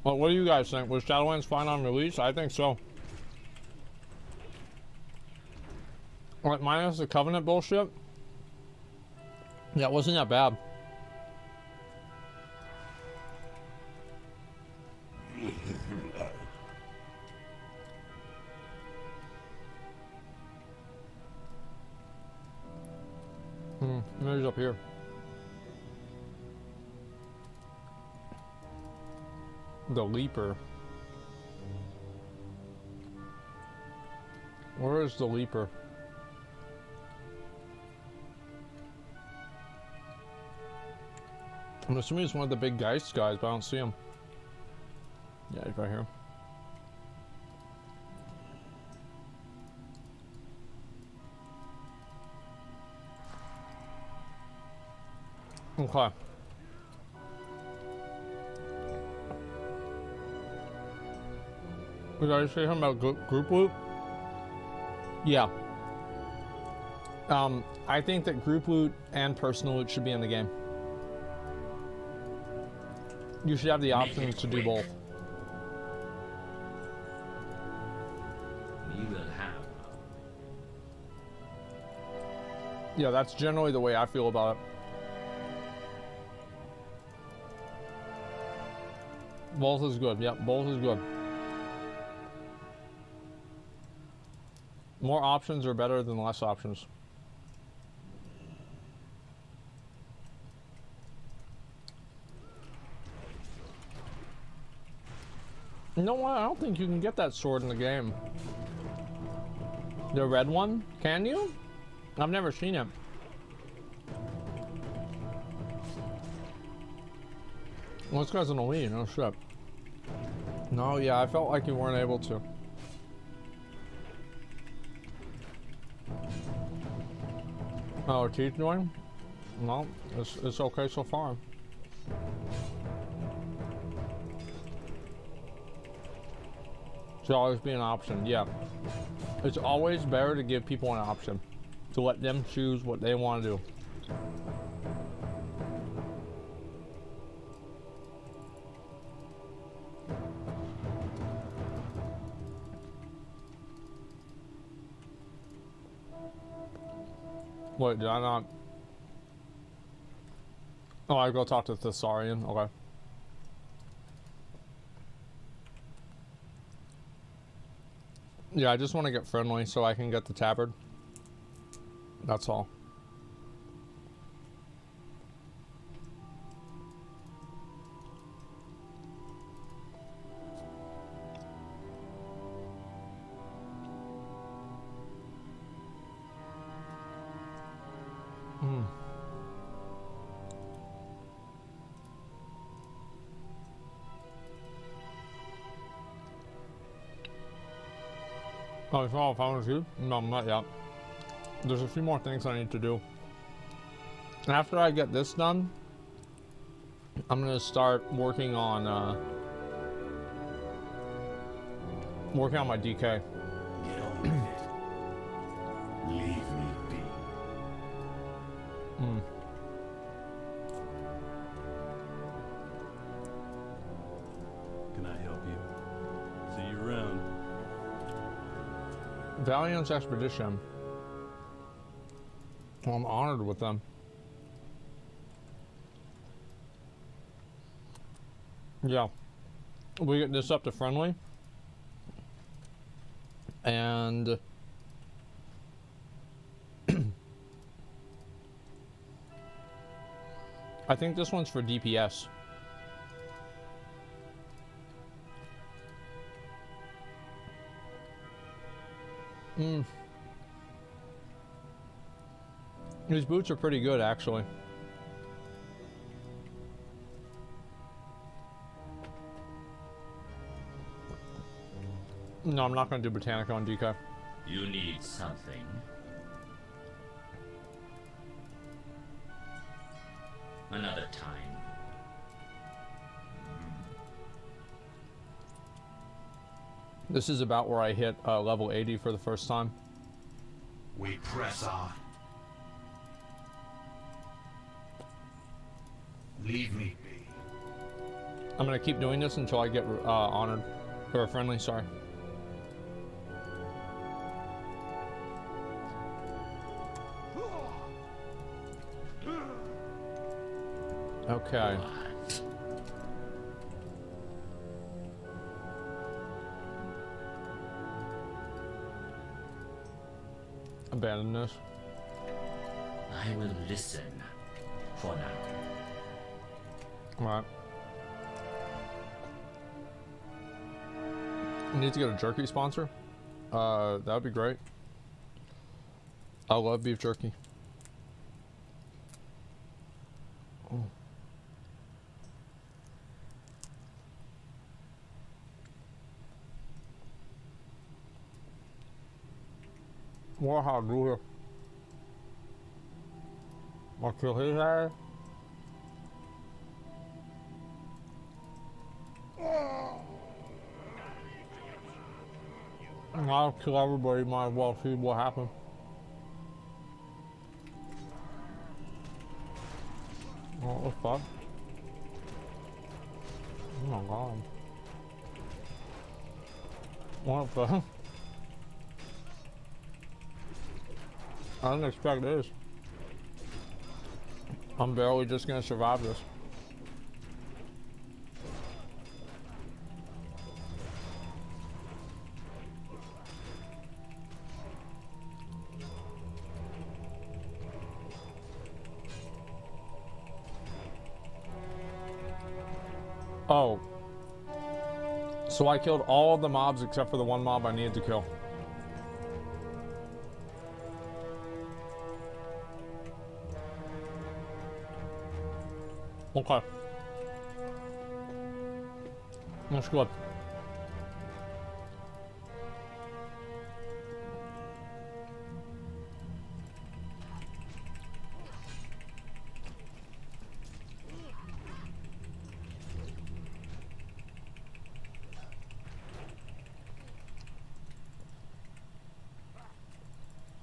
Well, what do you guys think? Was Shadowlands fine on release? I think so. Like, minus the Covenant bullshit? Yeah, it wasn't that bad. Maybe it's up here. The Leaper. Where is the Leaper? I'm assuming he's one of the big Geist guys, but I don't see him. Yeah, he's right here. Okay. Did I say something about group loot? Yeah. I think that group loot and personal loot should be in the game. You should have the option to do both. We will have. Yeah, that's generally the way I feel about it. Both is good. Yep, both is good. More options are better than less options. You know what? I don't think you can get that sword in the game. The red one? Can you? I've never seen it. Well, this guy's an elite, no shit. No, yeah, I felt like you weren't able to. Oh, teeth doing? No, it's okay so far. Should always be an option, yeah. It's always better to give people an option, to let them choose what they want to do. Wait, did I not? Oh, I go talk to Thessarian. Okay. Yeah, I just want to get friendly so I can get the tabard. That's all. Oh, it's all fine with you? No, not yet. There's a few more things I need to do. After I get this done, I'm gonna start working on my DK. Get on with it. Leave me be. Can I help you? See you around. Valiant's Expedition. Well, I'm honored with them. Yeah. We get this up to friendly. And I think this one's for DPS. These boots are pretty good, actually. No, I'm not going to do Botanica on DK. You need something. Another time. This is about where I hit level 80 for the first time. We press on. Leave me be. I'm going to keep doing this until I get honored. Or friendly, sorry. Okay. Abandon this. I will listen for now. Alright. I need to get a jerky sponsor. That would be great. I love beef jerky. Oh. What I do here? I'll kill his ass. I'll kill everybody, might as well see what happened. What the fuck? Oh my god. What the fuck? I didn't expect this. I'm barely just gonna survive this. Oh. So I killed all of the mobs except for the one mob I needed to kill. Okay. That's good.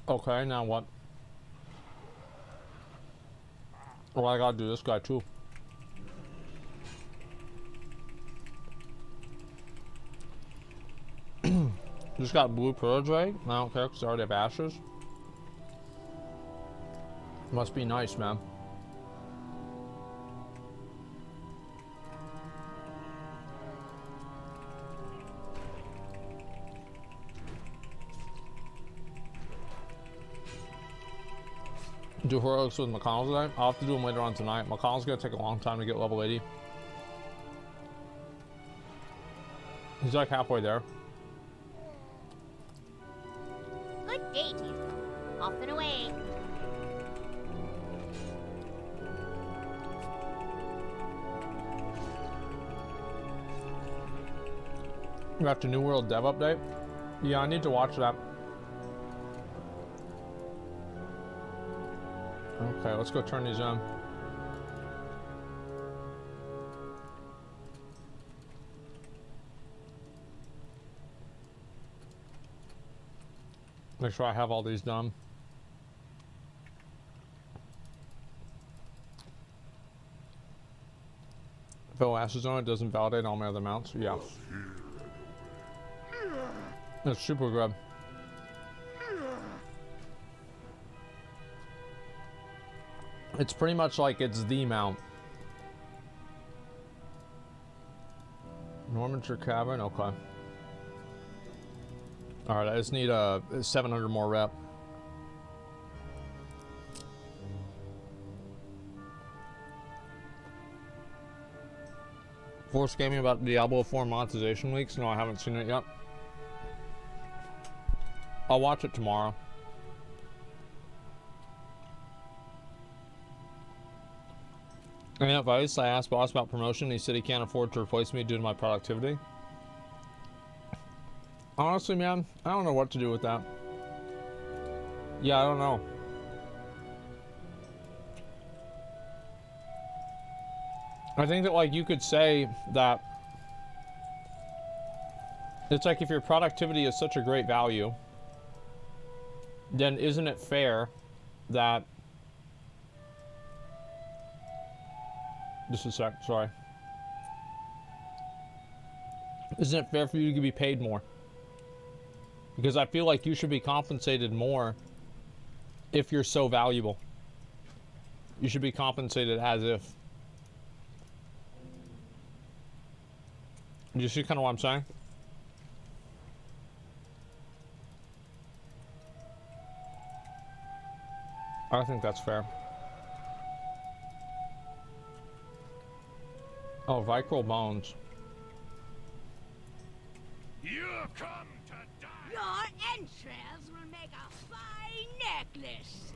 Okay, now what? Well, I gotta do this guy too. Just got blue purge right? I don't care because I already have ashes. Must be nice, man. Do heroics with McConnell today? I'll have to do them later on tonight. McConnell's gonna take a long time to get level 80. He's like halfway there. Good day to you. Off and away. You got the New World Dev update? Yeah, I need to watch that. Okay, let's go turn these on. Make sure I have all these done. If OS is on, it doesn't validate all my other mounts. Yeah. It's super good. It's pretty much like it's the mount. Normanshire Cavern, okay. Alright, I just need a 700 more rep. Force gaming about Diablo 4 monetization leaks? No, I haven't seen it yet. I'll watch it tomorrow. Any advice? I asked boss about promotion. He said he can't afford to replace me due to my productivity. Honestly, man, I don't know what to do with that. Yeah, I don't know. I think that, like, you could say that it's like if your productivity is such a great value, then isn't it fair that... Just a sec, sorry. Isn't it fair for you to be paid more? Because I feel like you should be compensated more if you're so valuable. You should be compensated as if. Do you see kind of what I'm saying? I think that's fair. Oh, Vicral Bones. You come to die. Your entrails will make a fine necklace.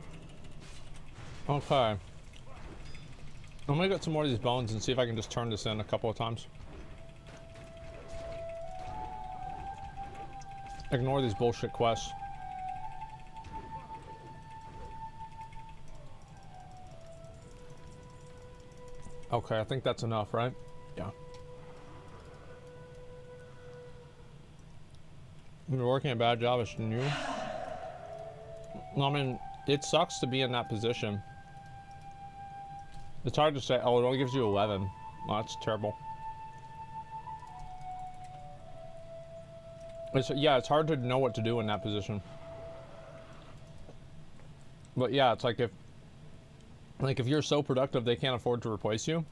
Okay. I'm gonna get some more of these bones and see if I can just turn this in a couple of times. Ignore these bullshit quests. Okay, I think that's enough, right? Yeah. You're working a bad job, it's new. I mean, it sucks to be in that position. It's hard to say. Oh, it only gives you 11. Oh, that's terrible. Yeah, it's hard to know what to do in that position. But yeah, it's like if you're so productive they can't afford to replace you,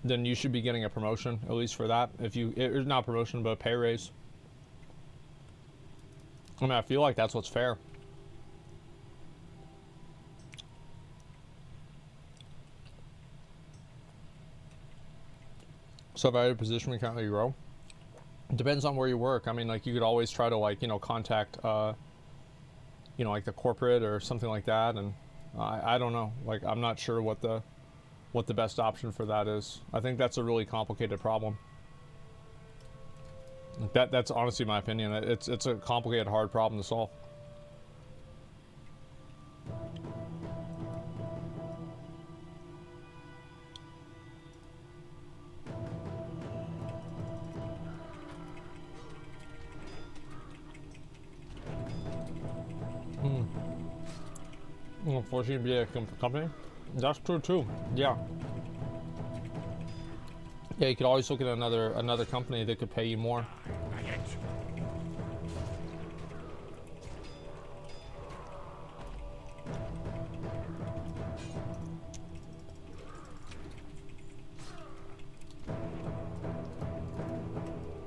then you should be getting a promotion, at least for that. If you, it's not a promotion, but a pay raise. I mean, I feel like that's what's fair. Subvalued position we can't let you grow. It depends on where you work. I mean, like, you could always try to, like, you know, contact, you know, like the corporate or something like that. And I don't know. Like, I'm not sure what the best option for that is. I think that's a really complicated problem. That's honestly my opinion. It's a complicated, hard problem to solve. Unfortunately, be a company. That's true too. Yeah. Yeah, you could always look at another company that could pay you more.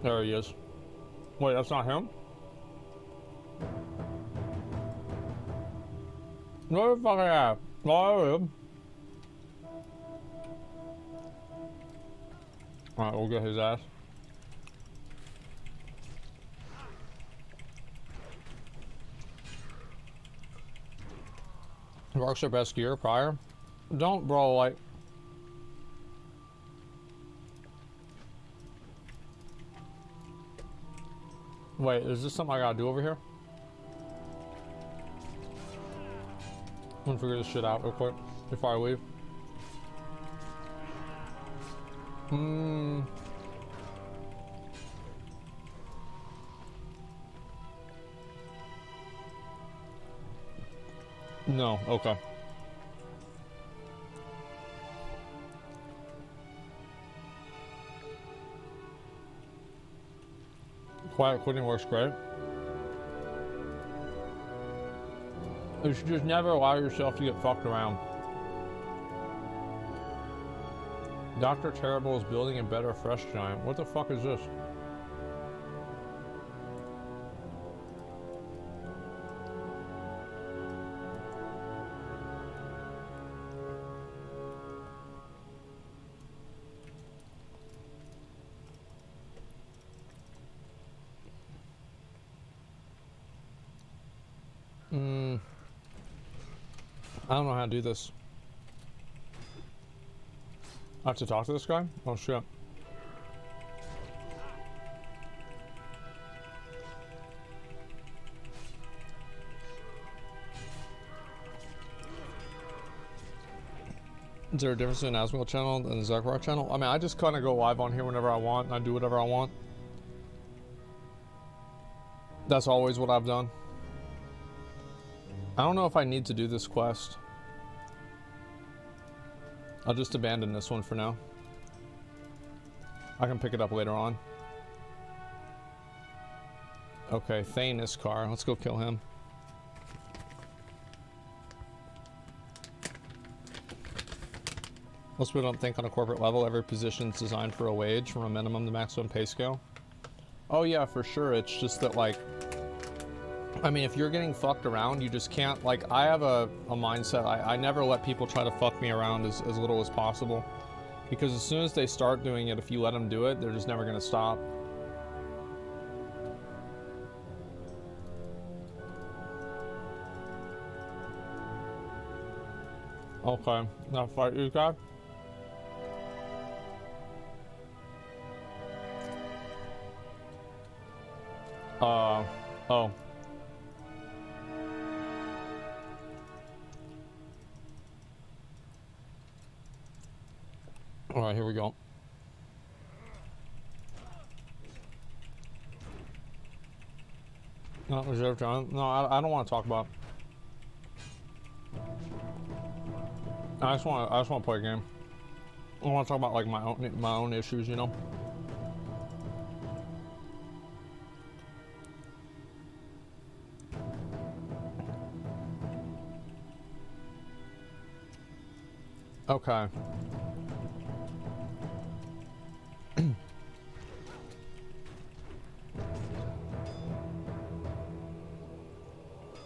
There he is. Wait, that's not him? Where the fuck are you? Oh, alright, we'll get his ass. Marks our best gear prior. Don't, bro, like. Wait, is this something I gotta do over here? I'm gonna figure this shit out real quick before I leave. No, okay. Quiet quitting works great. You should just never allow yourself to get fucked around. Dr. Terrible is building a better fresh giant. What the fuck is this? I don't know how to do this. I have to talk to this guy? Oh shit. Is there a difference in the Asmongold channel and the Zackrawrr channel? I mean, I just kind of go live on here whenever I want and I do whatever I want. That's always what I've done. I don't know if I need to do this quest. I'll just abandon this one for now. I can pick it up later on. Okay, Thane is car. Let's go kill him. Most people don't think on a corporate level every position is designed for a wage from a minimum to maximum pay scale. Oh yeah, for sure. It's just that, like, I mean, if you're getting fucked around, you just can't, like, I have a mindset, I never let people try to fuck me around as little as possible. Because as soon as they start doing it, if you let them do it, they're just never gonna stop. Okay, now fight you guys. Oh. Alright, here we go. No, reserve time. No, I don't want to talk about it. I just want to play a game. I want to talk about like my own issues, you know. Okay.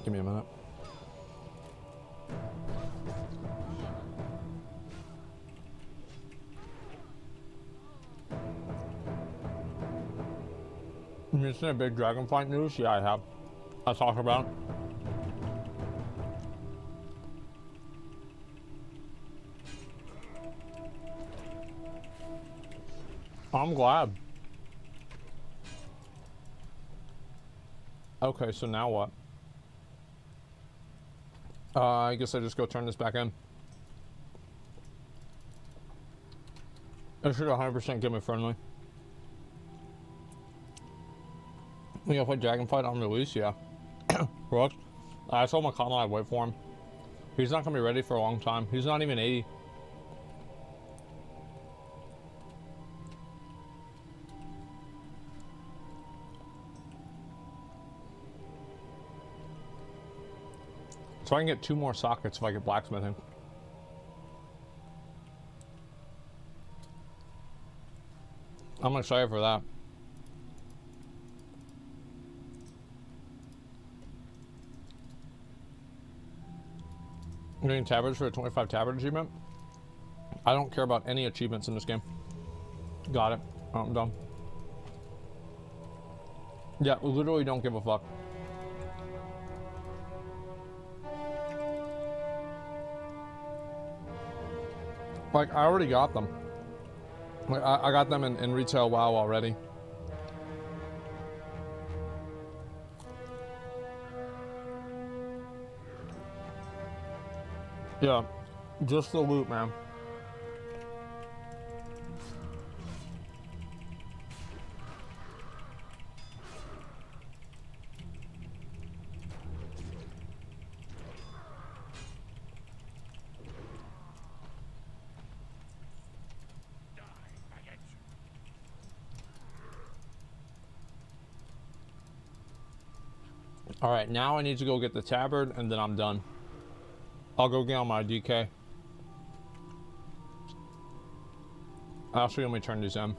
Give me a minute. You seen a big dragon fight news? Yeah, I have. I talked about it. I'm glad. Okay, so now what? I guess I just go turn this back in. It should 100% get me friendly. We gotta play Dragon Fight on release, yeah. Brooks, I told McConnell I'd wait for him. He's not gonna be ready for a long time. He's not even 80. So I can get 2 more sockets if I get blacksmithing. I'm excited for that. I'm getting tabards for a 25 tabard achievement. I don't care about any achievements in this game. Got it. Oh, I'm done. Yeah, literally don't give a fuck. Like, I already got them. Like, I got them in retail WoW already. Yeah, just the loot, man. All right, now I need to go get the tabard, and then I'm done. I'll go get on my DK. Actually, let me turn these in.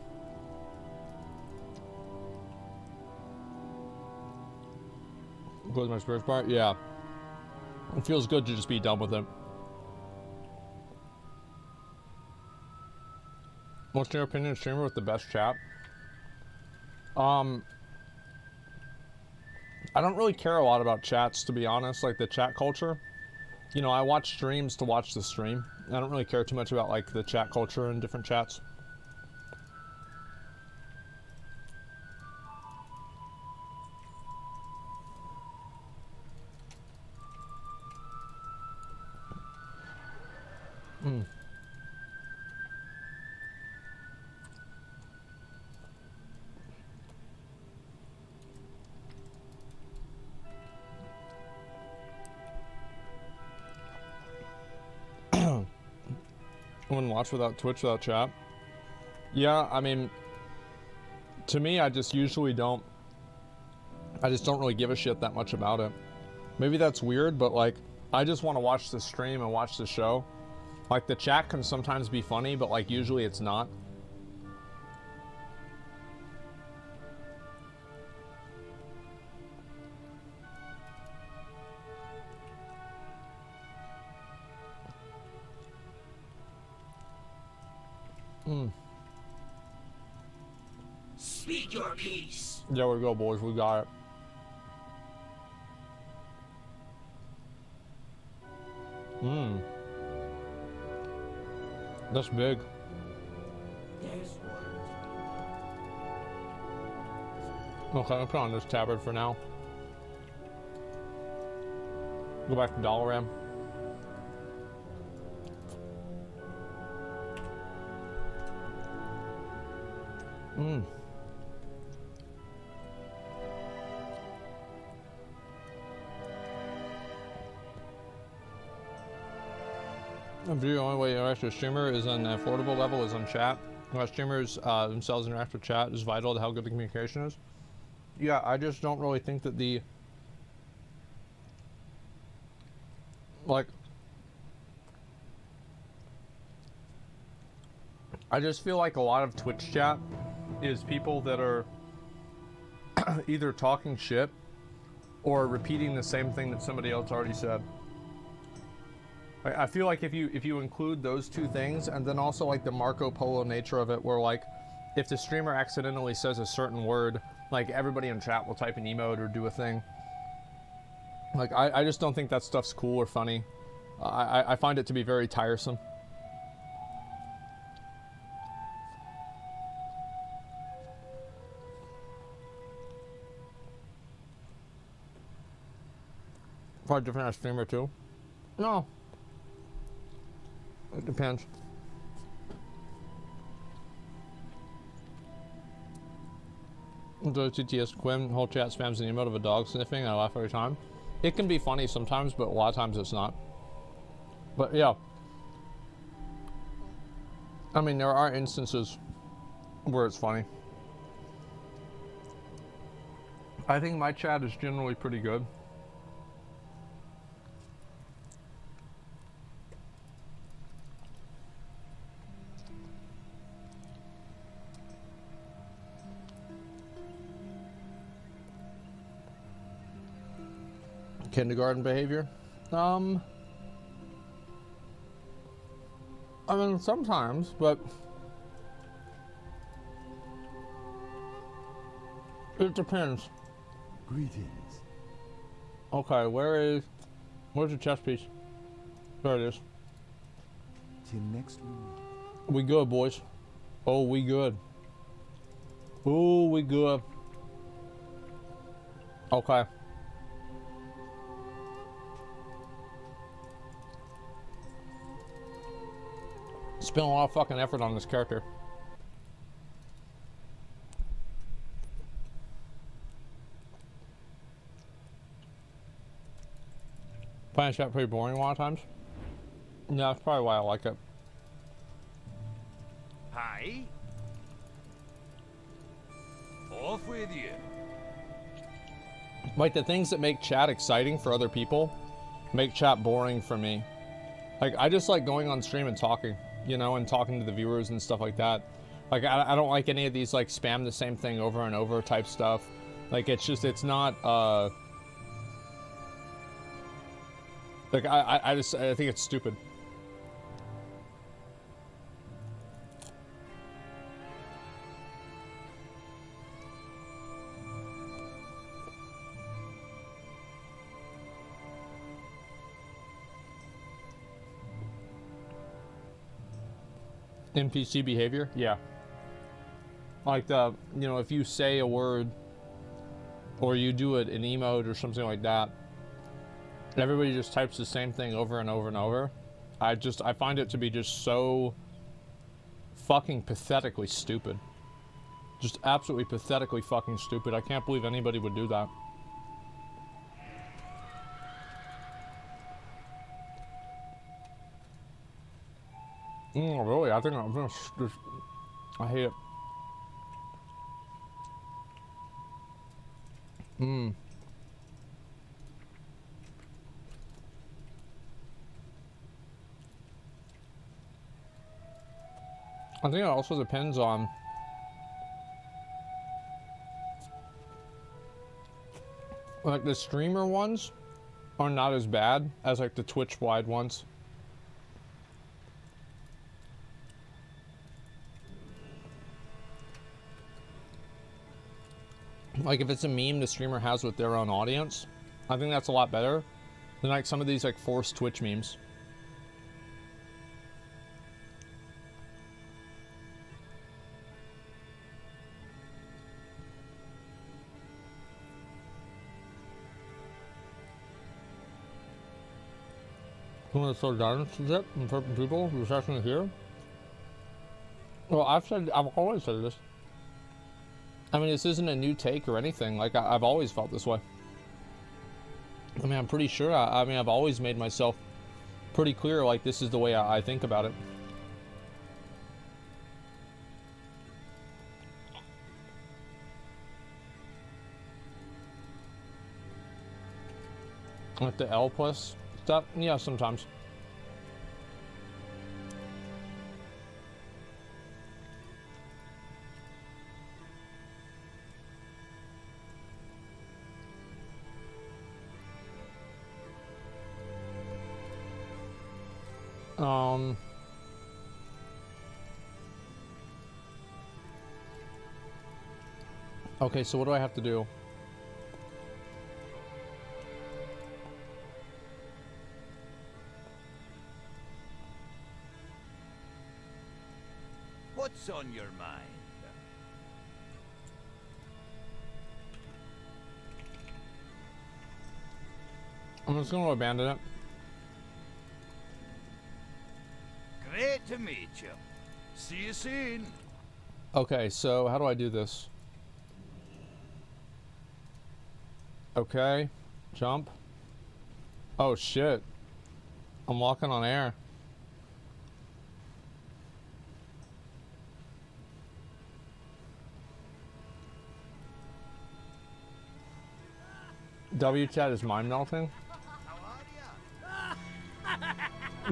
Close my spirits bar? Yeah. It feels good to just be done with it. What's your opinion, streamer with the best chat? I don't really care a lot about chats, to be honest, like the chat culture. You know, I watch streams to watch the stream. I don't really care too much about like the chat culture and different chats. I wouldn't watch without Twitch, without chat. Yeah, I mean, to me, I just usually don't. I just don't really give a shit that much about it. Maybe that's weird, but like, I just want to watch the stream and watch the show. Like, the chat can sometimes be funny, but like, usually it's not. Speak your piece. There we go, boys. We got it. That's big. There's word. Okay, I'll put on this tabard for now. Go back to Dalaran. The only way you interact with a streamer is on an affordable level, is on chat. Streamers themselves interact with chat is vital to how good the communication is. Yeah, I just don't really think that the I just feel like a lot of Twitch chat is people that are either talking shit or repeating the same thing that somebody else already said. I feel like if you include those two things, and then also like the Marco Polo nature of it, where like if the streamer accidentally says a certain word, like everybody in chat will type an emote or do a thing. Like I just don't think that stuff's cool or funny. I find it to be very tiresome. Probably different as streamer too. No. It depends. The TTS Quinn, whole chat spams an emote of a dog sniffing, and I laugh every time. It can be funny sometimes, but a lot of times it's not. But yeah. I mean, there are instances where it's funny. I think my chat is generally pretty good. Kindergarten behavior? I mean, sometimes, but it depends. Greetings. Okay, where's the chess piece? There it is. Till next week. We good, boys. Oh, we good. Oh, we good. Okay. Spent a lot of fucking effort on this character. Playing chat pretty boring a lot of times. Yeah, that's probably why I like it. Hi. Off with you. Like the things that make chat exciting for other people make chat boring for me. Like I just like going on stream and talking, you know, and talking to the viewers and stuff like that. Like I don't like any of these like spam the same thing over and over type stuff. Like it's just, it's not like I think it's stupid. NPC behavior, yeah. Like the, you know, if you say a word or you do it an emote or something like that, everybody just types the same thing over and over and over. I find it to be just so fucking pathetically stupid. Just absolutely pathetically fucking stupid. I can't believe anybody would do that. Really? I think I'm gonna just, I hate it. I think it also depends on like the streamer ones are not as bad as like the Twitch wide ones. Like if it's a meme the streamer has with their own audience, I think that's a lot better than like some of these like forced Twitch memes. You want to slow down a bit in certain people who's actually here? Well, I've always said this. I mean, this isn't a new take or anything. Like, I've always felt this way. I mean, I'm pretty sure. I mean, I've always made myself pretty clear, like, this is the way I think about it. Like the L plus stuff? Yeah, sometimes. Okay, so what do I have to do? What's on your mind? I'm just going to abandon it. Great to meet you. See you soon. Okay, so how do I do this? Okay, jump. Oh shit. I'm walking on air. W chat is mind melting.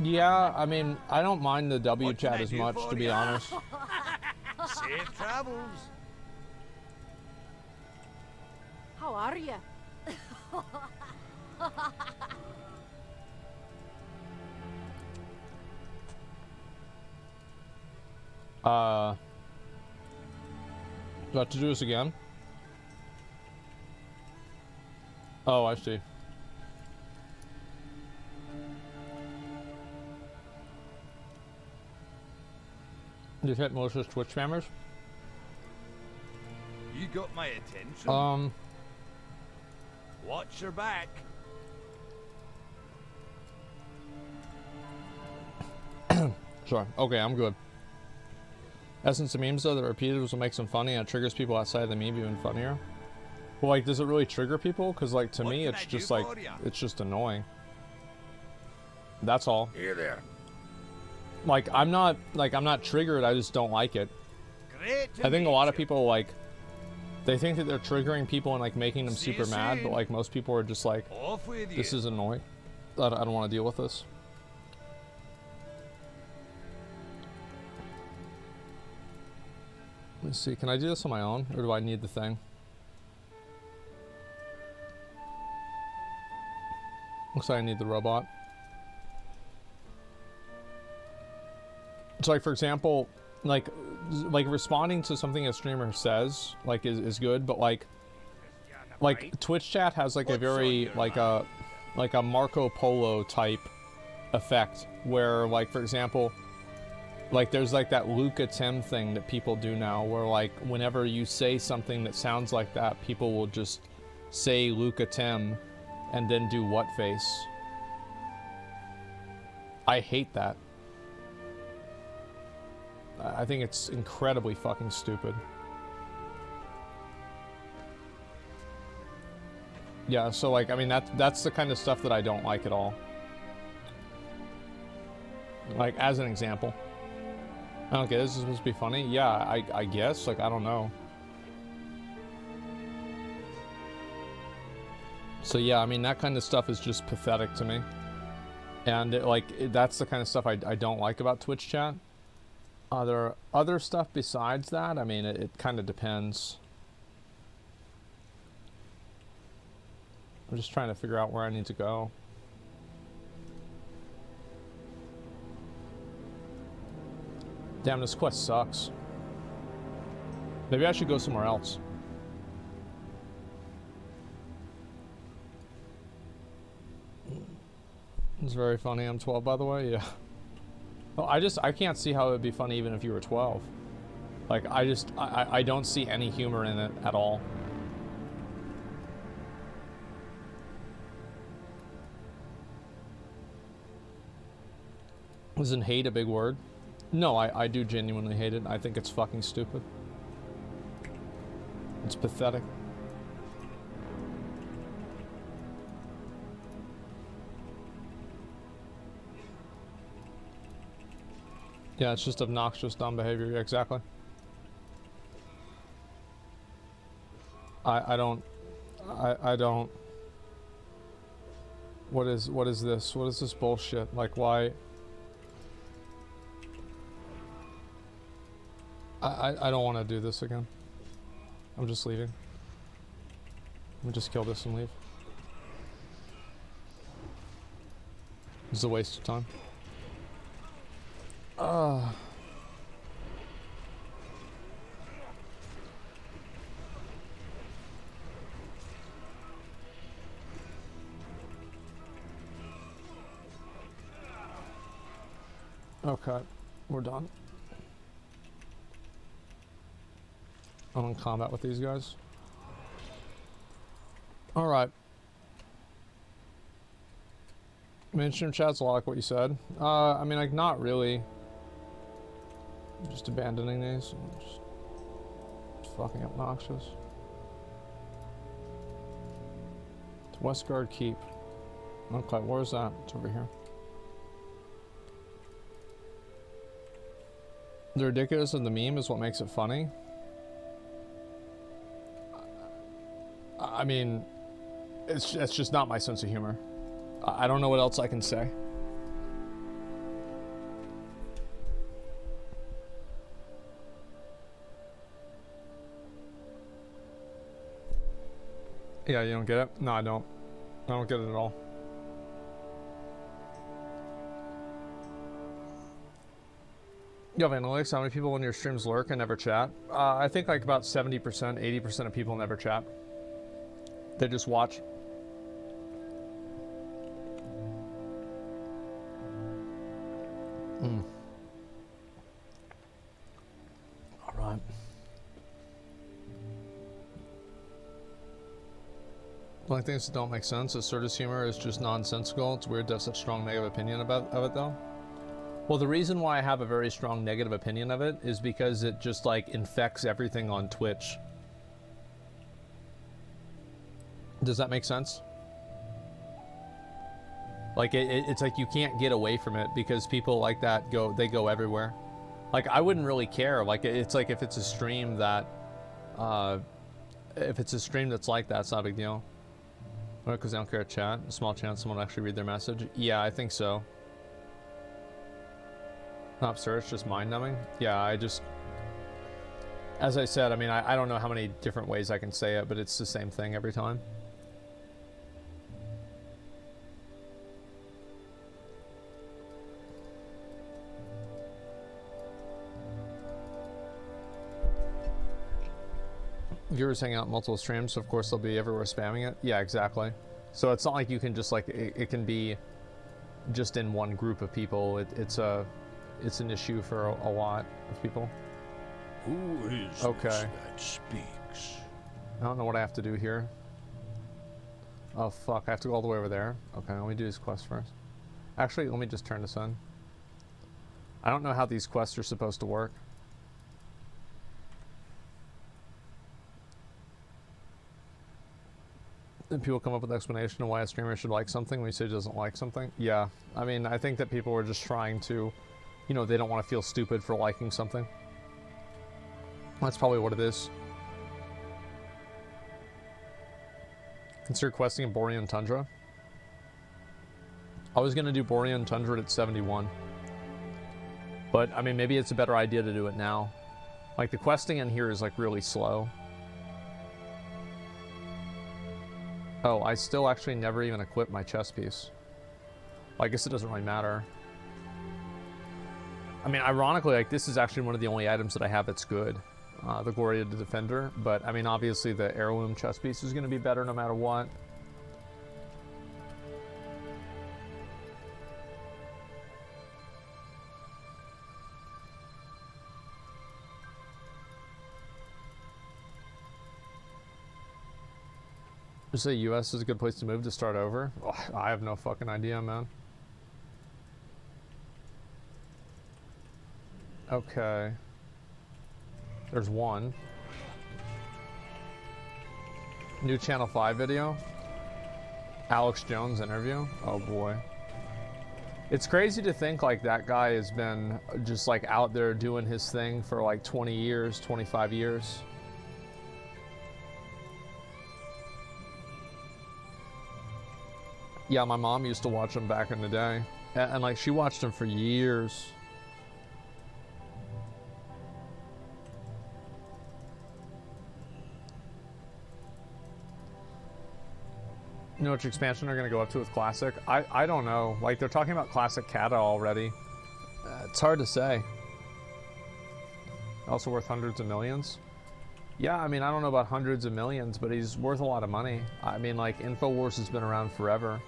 Yeah, I mean, I don't mind the W chat as much, to be honest. Safe travels. How are you? Do I have to do this again? Oh, I see. You hit malicious Twitch spammers? You got my attention. Watch your back. Sure. Okay, I'm good. Essence of memes though that are repeated will make them funny and it triggers people outside of the meme even funnier. Well, like, does it really trigger people? Because, like, to me, it's just like, it's just annoying. That's all. Here there. Like, I'm not triggered. I just don't like it. I think a lot of people, like, they think that they're triggering people and, like, making them super mad. But, like, most people are just like, this is annoying. I don't want to deal with this. Let's see. Can I do this on my own? Or do I need the thing? Looks like I need the robot. So, like, for example, like responding to something a streamer says, like, is good, but like Twitch chat has like a very like a Marco Polo type effect where, like, for example, like there's like that Luca Tim thing that people do now where, like, whenever you say something that sounds like that, people will just say Luca Tim and then do what face. I hate that. I think it's incredibly fucking stupid. Yeah, so, like, I mean, that's the kind of stuff that I don't like at all. Like, as an example. Okay, this is supposed to be funny? Yeah, I guess. Like, I don't know. So yeah, I mean, that kind of stuff is just pathetic to me. And that's the kind of stuff I don't like about Twitch chat. There are other stuff besides that. I mean, it kind of depends. I'm just trying to figure out where I need to go. Damn, this quest sucks. Maybe I should go somewhere else. It's very funny. I'm 12, by the way. Yeah. Well, I can't see how it would be funny even if you were 12. Like, I don't see any humor in it at all. Isn't hate a big word? No, I do genuinely hate it. I think it's fucking stupid. It's pathetic. Yeah, it's just obnoxious, dumb behavior. Yeah, exactly. I don't. What is this? What is this bullshit? Like, why? I don't want to do this again. I'm just leaving. Let me just kill this and leave. It's a waste of time. Okay, we're done. I'm in combat with these guys. Alright. Mainstream chat's a lot like what you said. I mean, like, not really. Just abandoning these. Just fucking obnoxious. It's Westguard Keep. Okay, where's that? It's over here. The ridiculous of the meme is what makes it funny. I mean, it's just not my sense of humor. I don't know what else I can say. Yeah, you don't get it? No, I don't. I don't get it at all. You have analytics, how many people in your streams lurk and never chat? I think like about 70%, 80% of people never chat. They just watch. Alright. The only things that don't make sense is Serta's humor is just nonsensical. It's weird to have such strong negative opinion of it though. Well, the reason why I have a very strong negative opinion of it is because it just like infects everything on Twitch. Does that make sense? Like it's like you can't get away from it because people like that go everywhere. Like I wouldn't really care. Like it's like if it's a stream that that's like that, it's not a big deal. Because they don't care to chat. A small chance someone will actually read their message. Yeah, I think so. Not absurd, it's just mind-numbing. Yeah, as I said, I mean, I don't know how many different ways I can say it, but it's the same thing every time. Viewers hang out in multiple streams, so of course they'll be everywhere spamming it. Yeah, exactly. So it's not like you can just like, it can be just in one group of people. It's an issue for a lot of people. Who is okay. This that speaks? I don't know what I have to do here. Oh fuck, I have to go all the way over there. Okay, let me do this quest first. Actually, let me just turn this on. I don't know how these quests are supposed to work. Then people come up with an explanation of why a streamer should like something when he says he doesn't like something. Yeah, I mean, I think that people are just trying to, you know, they don't want to feel stupid for liking something. That's probably what it is. Consider questing in Borean Tundra. I was going to do Borean Tundra at 71. But, I mean, maybe it's a better idea to do it now. Like, the questing in here is, like, really slow. Oh, I still actually never even equipped my chest piece. Well, I guess it doesn't really matter. I mean, ironically, like, this is actually one of the only items that I have that's good. The Gloria the Defender. But, I mean, obviously the heirloom chest piece is going to be better no matter what. You say US is a good place to move to start over? Oh, I have no fucking idea, man. Okay. There's one. New Channel 5 video. Alex Jones interview. Oh boy. It's crazy to think like that guy has been just like out there doing his thing for like 20 years, 25 years. Yeah, my mom used to watch him back in the day. And like she watched him for years. You know which expansion they're gonna go up to with Classic? I don't know. Like they're talking about Classic Kata already. It's hard to say. Also worth hundreds of millions. Yeah, I mean I don't know about hundreds of millions, but he's worth a lot of money. I mean like InfoWars has been around forever.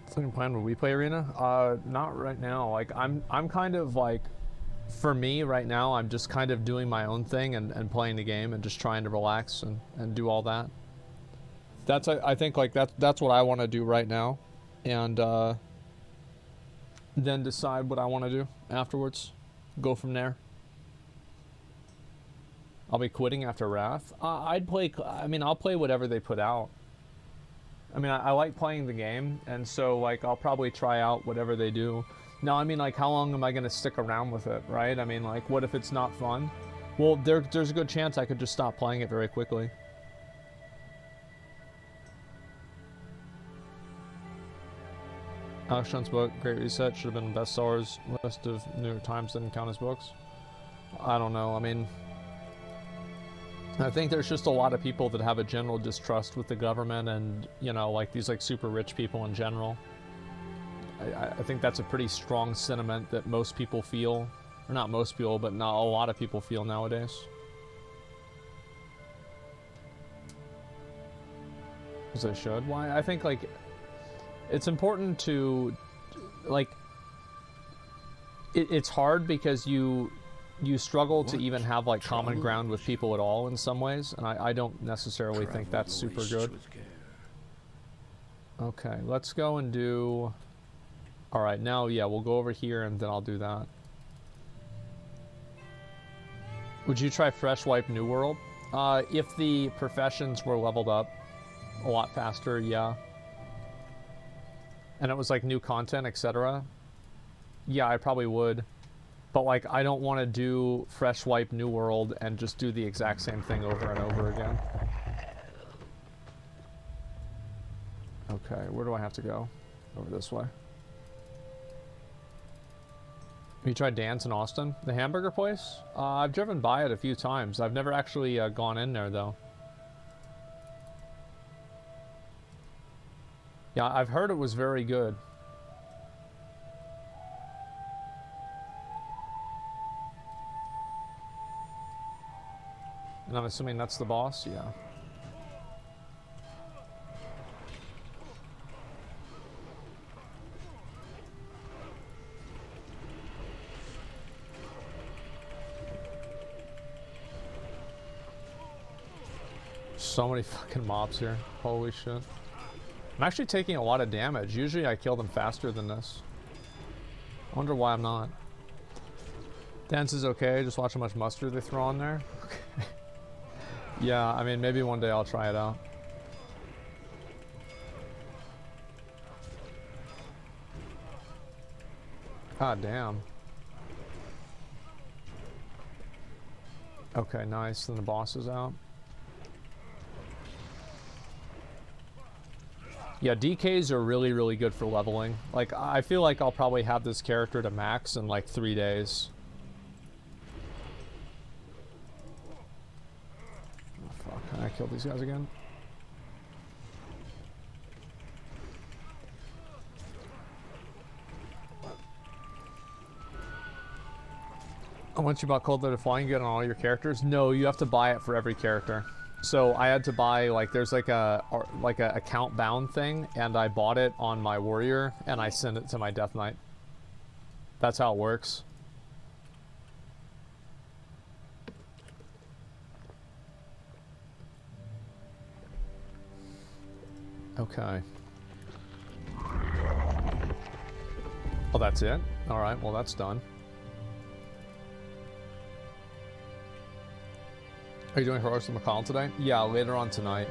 Second plan, would we play Arena? Not right now. Like I'm kind of like, for me right now, I'm just kind of doing my own thing and playing the game and just trying to relax and do all that. That's I think like that's what I want to do right now, and then decide what I want to do afterwards. Go from there. I'll be quitting after Wrath. I'd play. I mean, I'll play whatever they put out. I mean, I like playing the game, and so like I'll probably try out whatever they do. Now, I mean, like, how long am I gonna stick around with it, right? I mean, like, what if it's not fun? Well, there's a good chance I could just stop playing it very quickly. Alex Jones' book, Great Reset, should have been bestsellers list of New York Times, didn't count as books. I don't know. I mean, I think there's just a lot of people that have a general distrust with the government and, you know, like these like super rich people in general. I think that's a pretty strong sentiment that most people feel, or not most people, but not a lot of people feel nowadays. As they should. Why? I think like it's important to like. It's hard because you struggle to even have like common ground with people at all in some ways, and I don't necessarily think that's super good. Okay, let's go and do. All right, now, yeah, we'll go over here and then I'll do that. Would you try Fresh Wipe New World? If the professions were leveled up a lot faster, yeah. And it was like new content, etc. Yeah, I probably would. But like, I don't want to do Fresh Wipe New World and just do the exact same thing over and over again. Okay, where do I have to go? Over this way. You tried Dan's in Austin? The hamburger place? I've driven by it a few times. I've never actually gone in there, though. Yeah, I've heard it was very good. And I'm assuming that's the boss? Yeah. So many fucking mobs here. Holy shit. I'm actually taking a lot of damage. Usually I kill them faster than this. I wonder why I'm not. Dance is okay. Just watch how much mustard they throw on there. Okay. Yeah, I mean, maybe one day I'll try it out. God damn. Okay, nice. Then the boss is out. Yeah, DKs are really, really good for leveling. Like, I feel like I'll probably have this character to max in like 3 days. Oh, fuck, can I kill these guys again? Once you bought Cold Blooded Flying, you get on all your characters? No, you have to buy it for every character. So I had to buy, like, there's like a account bound thing, and I bought it on my warrior, and I sent it to my Death Knight. That's how it works. Okay. Oh, that's it? Alright, well that's done. Are you doing Heroics with McCall today? Yeah, later on tonight.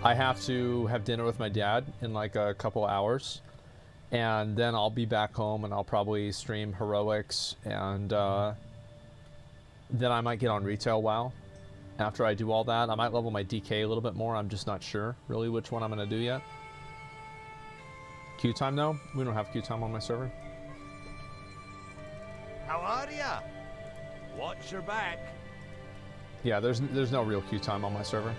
I have to have dinner with my dad in like a couple hours. And then I'll be back home and I'll probably stream Heroics and then I might get on Retail WoW. After I do all that, I might level my DK a little bit more. I'm just not sure really which one I'm going to do yet. Queue time though? We don't have queue time on my server. How are ya? Watch your back. Yeah, there's no real queue time on my server.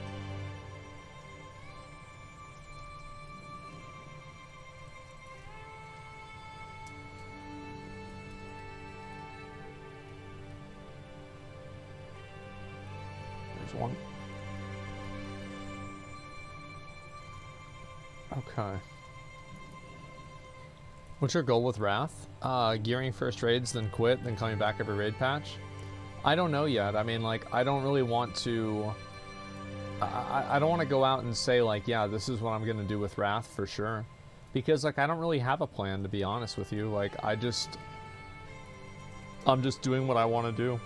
There's one. Okay. What's your goal with Wrath? Gearing first raids, then quit, then coming back every raid patch? I don't know yet. I mean, like, I don't really want to... I don't want to go out and say, like, yeah, this is what I'm going to do with Wrath for sure. Because, like, I don't really have a plan, to be honest with you. Like, I'm just doing what I want to do.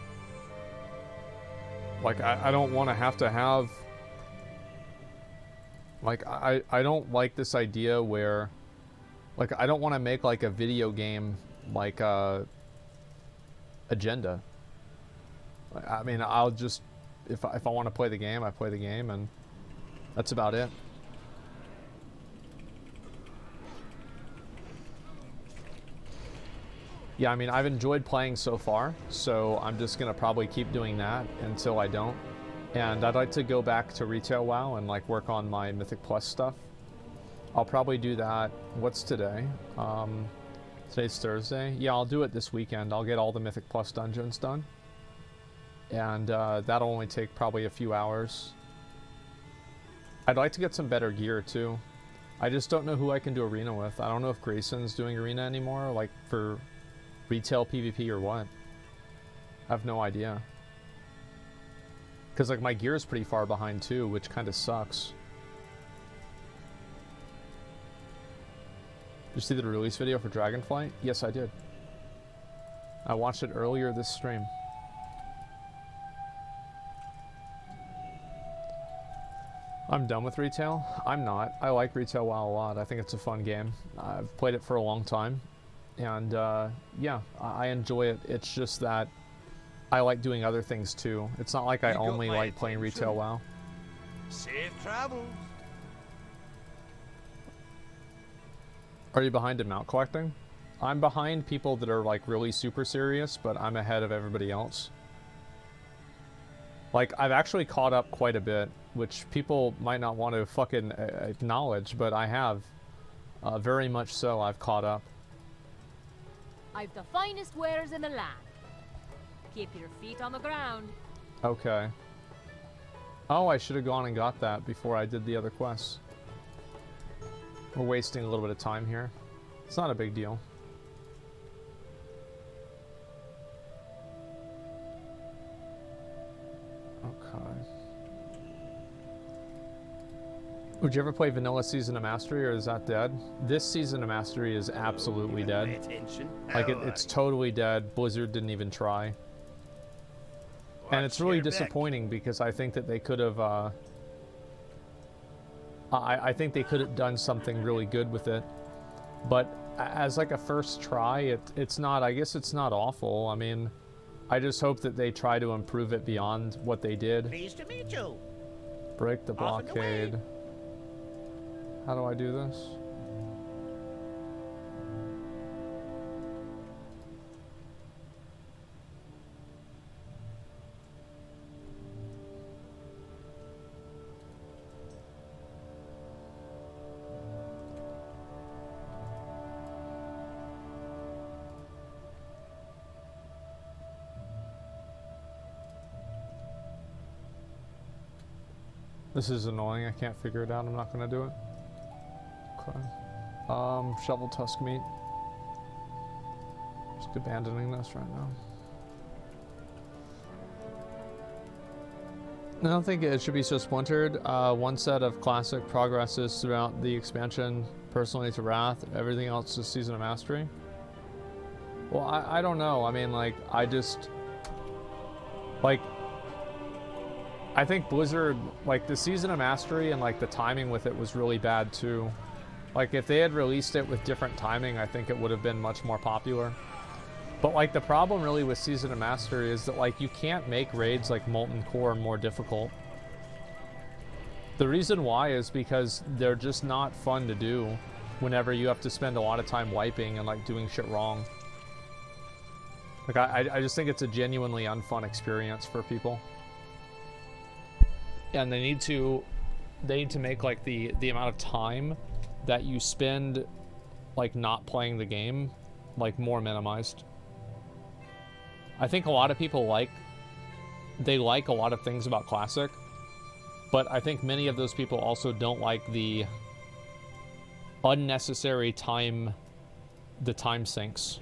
Like, I don't want to have... Like, I don't like this idea where... Like, I don't want to make, like, a video game, like, agenda. I mean, I'll just... If I want to play the game, I play the game, and that's about it. Yeah, I mean, I've enjoyed playing so far, so I'm just going to probably keep doing that until I don't. And I'd like to go back to Retail WoW and, like, work on my Mythic Plus stuff. I'll probably do that. What's today? Today's Thursday. Yeah, I'll do it this weekend. I'll get all the Mythic Plus dungeons done. And that'll only take probably a few hours. I'd like to get some better gear too. I just don't know who I can do arena with. I don't know if Grayson's doing arena anymore, like for retail PvP or what. I have no idea. Because like my gear is pretty far behind too, which kind of sucks. Did you see the release video for Dragonflight? Yes, I did. I watched it earlier this stream. I'm done with retail? I'm not. I like Retail WoW a lot. I think it's a fun game. I've played it for a long time. And yeah, I enjoy it. It's just that I like doing other things too. It's not like I only like playing Retail WoW. Safe travels. Are you behind in mount collecting? I'm behind people that are like really super serious, but I'm ahead of everybody else. Like, I've actually caught up quite a bit, which people might not want to fucking acknowledge, but I have. Very much so, I've caught up. I've the finest wares in the land. Keep your feet on the ground. Okay. Oh, I should have gone and got that before I did the other quests. We're wasting a little bit of time here. It's not a big deal. Okay. Would you ever play Vanilla Season of Mastery, or is that dead? This Season of Mastery is absolutely dead. Like, it's totally dead. Blizzard didn't even try. And it's really disappointing because I think that they could have, I think they could have done something really good with it. But as like a first try, it's not, I guess it's not awful. I mean, I just hope that they try to improve it beyond what they did. Pleased to meet you. Break the blockade. How do I do this? This is annoying. I can't figure it out. I'm not gonna do it. Okay. Shovel tusk meat. Just abandoning this right now. I don't think it should be so splintered. One set of classic progresses throughout the expansion, personally to Wrath. Everything else is Season of Mastery. Well, I don't know. I mean, like, I just... Like... I think Blizzard, like, the Season of Mastery and, like, the timing with it was really bad, too. Like, if they had released it with different timing, I think it would have been much more popular. But, like, the problem really with Season of Mastery is that, like, you can't make raids like Molten Core more difficult. The reason why is because they're just not fun to do whenever you have to spend a lot of time wiping and, like, doing shit wrong. Like, I just think it's a genuinely unfun experience for people. And they need to make, like, the amount of time that you spend, like, not playing the game, like, more minimized. I think a lot of people like a lot of things about Classic, but I think many of those people also don't like the unnecessary time sinks.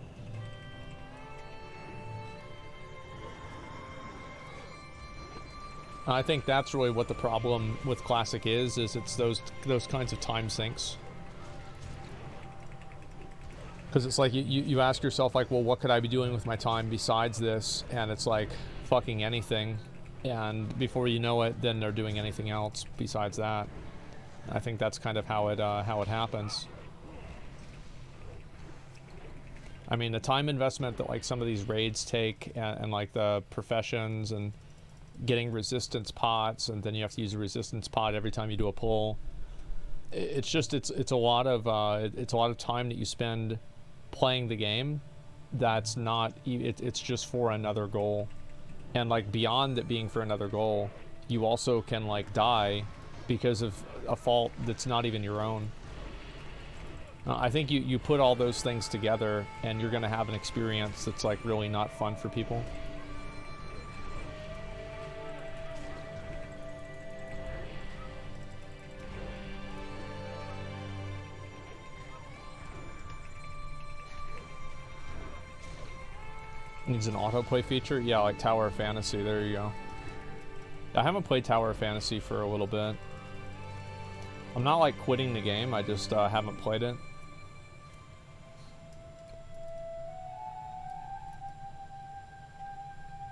I think that's really what the problem with Classic is it's those kinds of time sinks. Because it's like, you ask yourself, like, well, what could I be doing with my time besides this? And it's like, fucking anything. And before you know it, then they're doing anything else besides that. I think that's kind of how it happens. I mean, the time investment that, like, some of these raids take, and like, the professions, and getting resistance pots, and then you have to use a resistance pot every time you do a pull. It's just, it's a lot of time that you spend playing the game that's not, it's just for another goal. And, like, beyond it being for another goal, you also can, like, die because of a fault that's not even your own. I think you put all those things together and you're gonna have an experience that's, like, really not fun for people. Needs an autoplay feature? Yeah, like Tower of Fantasy, there you go. I haven't played Tower of Fantasy for a little bit. I'm not, like, quitting the game, I just haven't played it.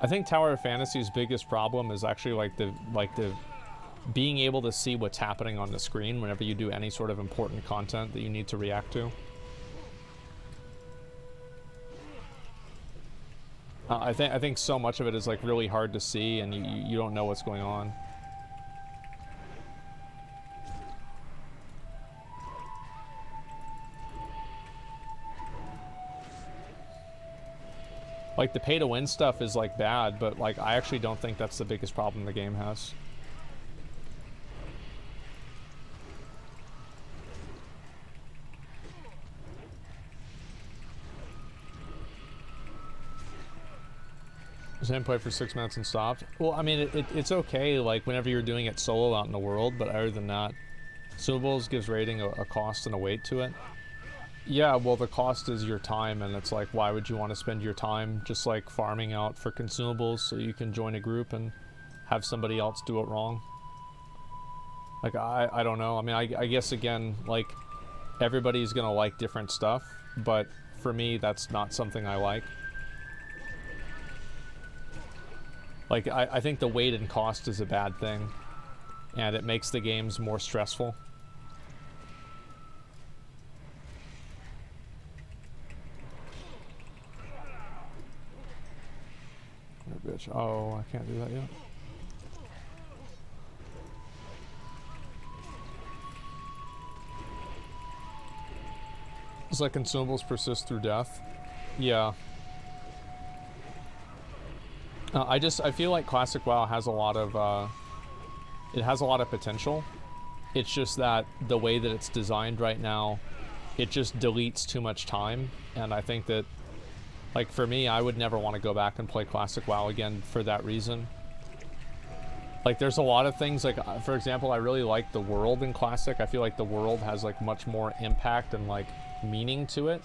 I think Tower of Fantasy's biggest problem is actually, like, the being able to see what's happening on the screen whenever you do any sort of important content that you need to react to. I think so much of it is, like, really hard to see, and you don't know what's going on. Like, the pay-to-win stuff is, like, bad, but, like, I actually don't think that's the biggest problem the game has. Sam played for 6 minutes and stopped. Well, I mean, it's okay, like, whenever you're doing it solo out in the world, but other than that, consumables gives raiding a cost and a weight to it. Yeah, well, the cost is your time, and it's like, why would you want to spend your time just, like, farming out for consumables so you can join a group and have somebody else do it wrong? Like, I don't know. I mean, I guess, again, like, everybody's gonna like different stuff, but for me, that's not something I like. Like, I think the weight and cost is a bad thing, and it makes the games more stressful. Oh, bitch. Oh, I can't do that yet. It's like consumables persist through death. Yeah. I feel like Classic WoW has a lot of, it has a lot of potential. It's just that the way that it's designed right now, it just deletes too much time. And I think that, like, for me, I would never want to go back and play Classic WoW again for that reason. Like, there's a lot of things, like, for example, I really like the world in Classic. I feel like the world has, like, much more impact and, like, meaning to it.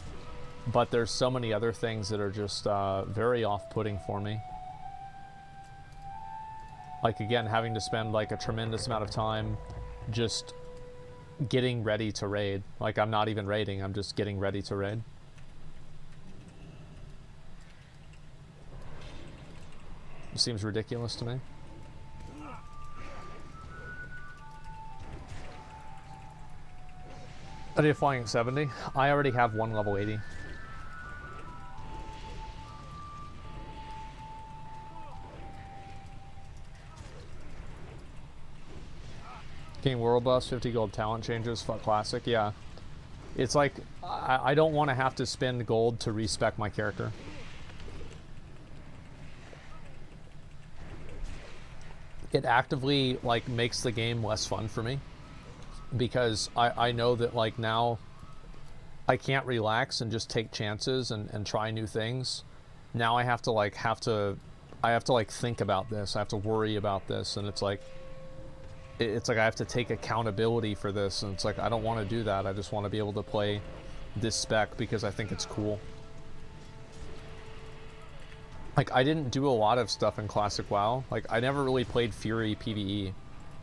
But there's so many other things that are just very off-putting for me. Like, again, having to spend, like, a tremendous amount of time just getting ready to raid. Like, I'm not even raiding, I'm just getting ready to raid. It seems ridiculous to me. Are you flying at 70? I already have one level 80. King World Bus, 50 gold talent changes, fuck classic, yeah. It's like, I don't want to have to spend gold to respec my character. It actively, like, makes the game less fun for me. Because I know that, like, now I can't relax and just take chances and try new things. Now I have to, like, think about this. I have to worry about this, and it's like I have to take accountability for this, and it's like, I don't want to do that. I just want to be able to play this spec because I think it's cool. Like, I didn't do a lot of stuff in Classic WoW. Like, I never really played Fury PvE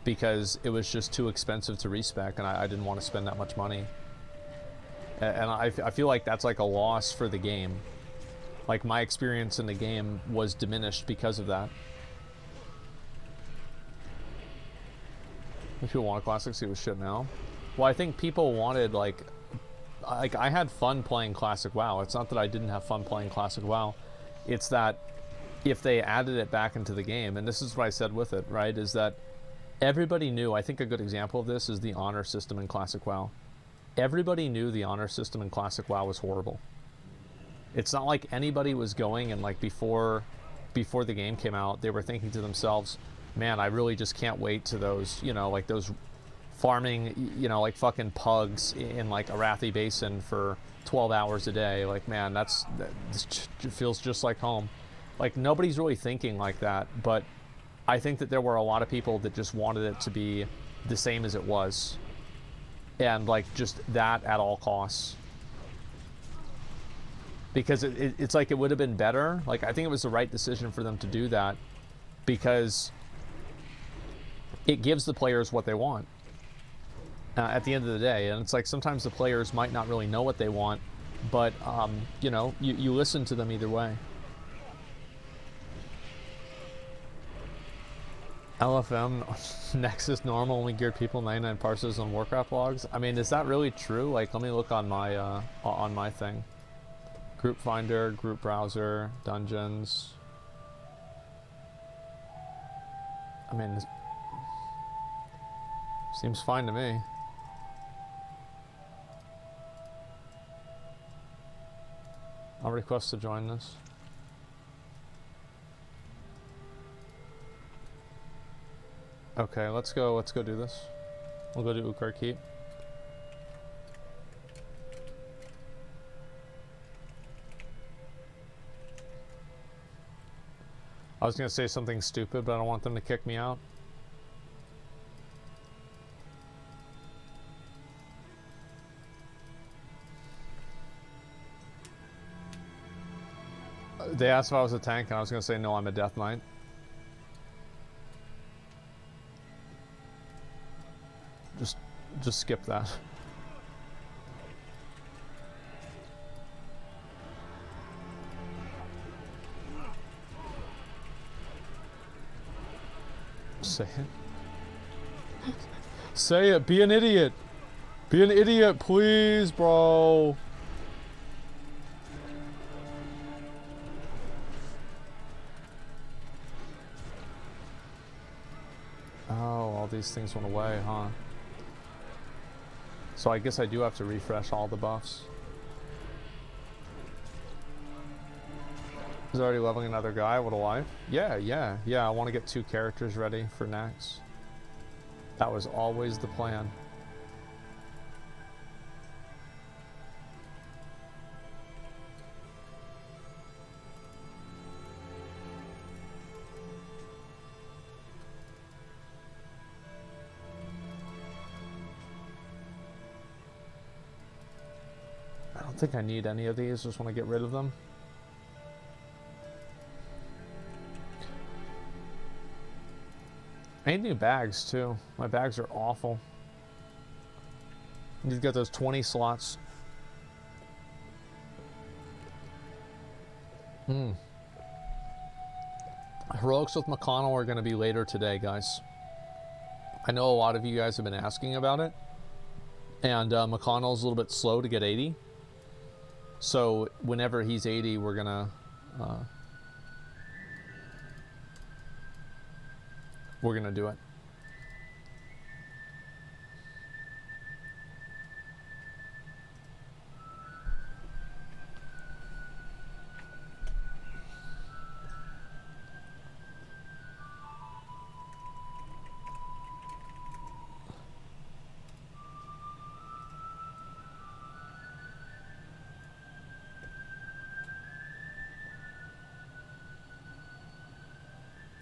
because it was just too expensive to respec, and I didn't want to spend that much money. And I feel like that's like a loss for the game. Like, my experience in the game was diminished because of that. If people want a Classic, see what shit now. Well, I think people wanted, like I had fun playing Classic WoW. It's not that I didn't have fun playing Classic WoW. It's that if they added it back into the game, and this is what I said with it, right, is that everybody knew, I think a good example of this is the honor system in Classic WoW. Everybody knew the honor system in Classic WoW was horrible. It's not like anybody was going and, like, before the game came out, they were thinking to themselves, man, I really just can't wait to those, you know, like those farming, you know, like fucking pugs in like Arathi Basin for 12 hours a day. Like, man, this feels just like home. Like, nobody's really thinking like that, but I think that there were a lot of people that just wanted it to be the same as it was. And, like, just that at all costs. Because it's like it would have been better. Like, I think it was the right decision for them to do that because it gives the players what they want at the end of the day. And it's like sometimes the players might not really know what they want, but, you know, you listen to them either way. LFM Nexus normal only geared people 99 parses on Warcraft logs. I mean, is that really true? Like, let me look on my thing. Group Finder, Group Browser, Dungeons. I mean, seems fine to me. I'll request to join this. Okay, let's go do this. We'll go to Ukar Keep. I was gonna say something stupid, but I don't want them to kick me out. They asked if I was a tank, and I was gonna say no, I'm a Death Knight. Just skip that. Say it. Say it. Be an idiot. Be an idiot, please, bro. Oh, all these things went away, huh? So I guess I do have to refresh all the buffs. Is already leveling another guy? What a life. Yeah, I want to get 2 characters ready for next. That was always the plan. I don't think I need any of these, just want to get rid of them. I need new bags too. My bags are awful. I need to get those 20 slots. Heroics with McConnell are going to be later today, guys. I know a lot of you guys have been asking about it. And McConnell's a little bit slow to get 80. So whenever he's 80, we're going to... do it.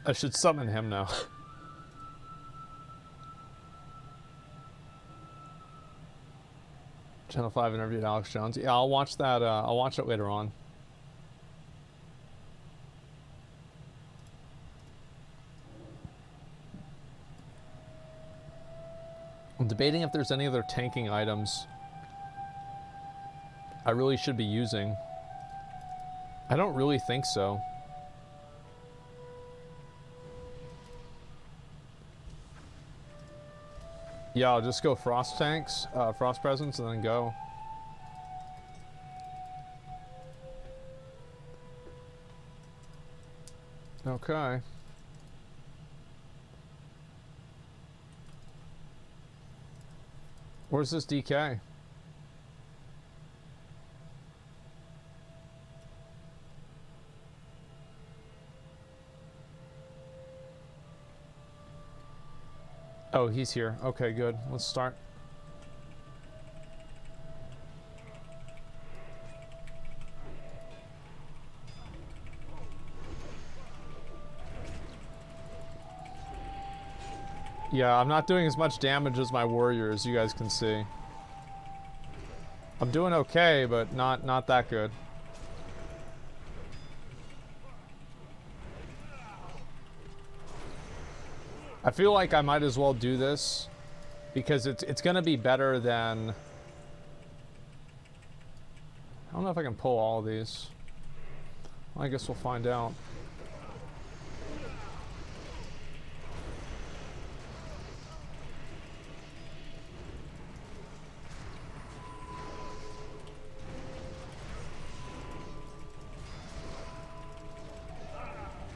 I should summon him now. Channel 5 interviewed Alex Jones. Yeah, I'll watch that. I'll watch it later on. I'm debating if there's any other tanking items I really should be using. I don't really think so. Yeah, I'll just go frost tanks, frost presence, and then go. Okay. Where's this DK? Oh, he's here. Okay, good. Let's start. Yeah, I'm not doing as much damage as my warrior, as you guys can see. I'm doing okay, but not that good. I feel like I might as well do this because it's gonna be better than... I don't know if I can pull all of these. Well, I guess we'll find out.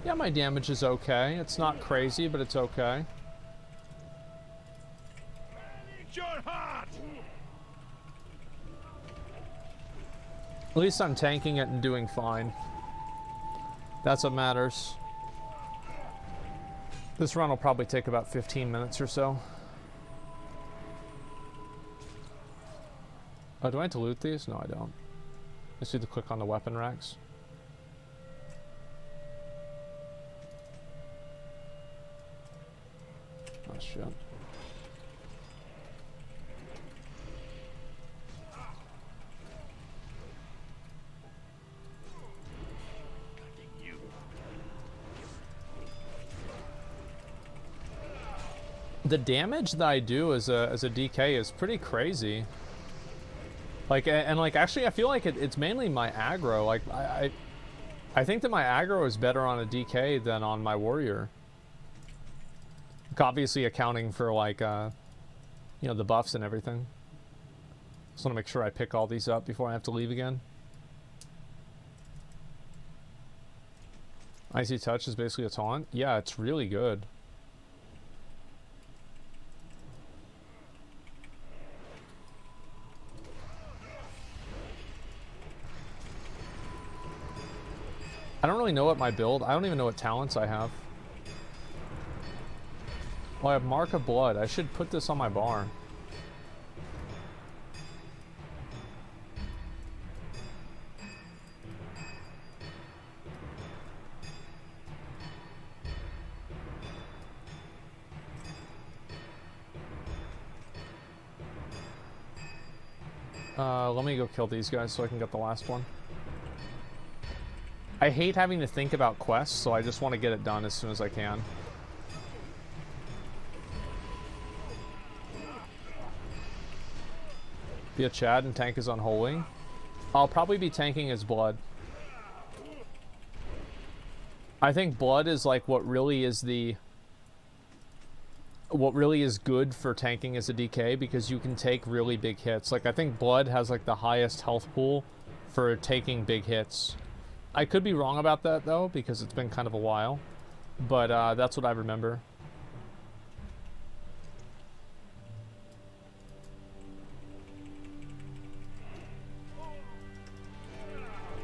Yeah, my damage is okay. It's not crazy, but it's okay. At least I'm tanking it and doing fine. That's what matters. This run will probably take about 15 minutes or so. Oh, do I have to loot these? No, I don't. I just need to click on the weapon racks. Oh, shit. The damage that I do as a DK is pretty crazy. Like, and like, actually, I feel like it's mainly my aggro. Like, I think that my aggro is better on a DK than on my warrior. Obviously accounting for, like, you know, the buffs and everything. Just want to make sure I pick all these up before I have to leave again. Icy Touch is basically a taunt. Yeah, it's really good. I don't really know what my build... I don't even know what talents I have. Well, I have Mark of Blood. I should put this on my bar. Let me go kill these guys so I can get the last one. I hate having to think about quests, so I just want to get it done as soon as I can. Be a Chad and tank is unholy. I'll probably be tanking as blood. I think blood is like what really is good for tanking as a DK, because you can take really big hits. Like I think blood has like the highest health pool for taking big hits. I could be wrong about that though, because it's been kind of a while, but that's what I remember.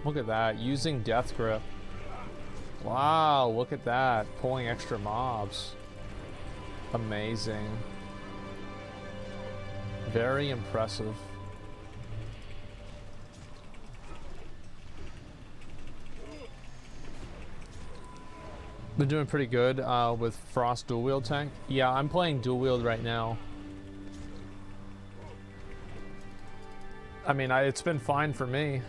Look at that, using death grip. Wow, look at that, pulling extra mobs. Amazing. Very impressive. Been doing pretty good with Frost dual wield tank. Yeah, I'm playing dual wield right now. I mean, it's been fine for me.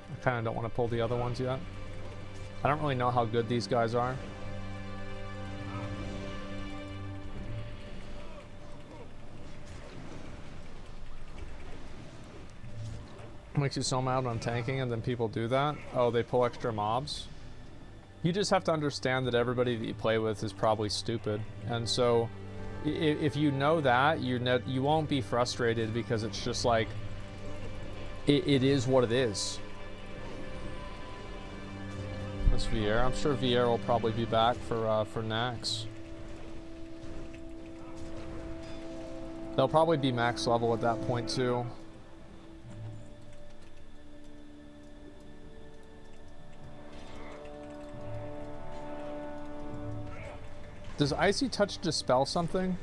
I kind of don't want to pull the other ones yet. I don't really know how good these guys are. Makes you so mad on tanking and then people do that. Oh, they pull extra mobs. You just have to understand that everybody that you play with is probably stupid. And so if you know that, you won't be frustrated, because it's just like, it is what it is. This Vier, I'm sure Vier will probably be back for Nax. They'll probably be max level at that point too. Does Icy Touch dispel something?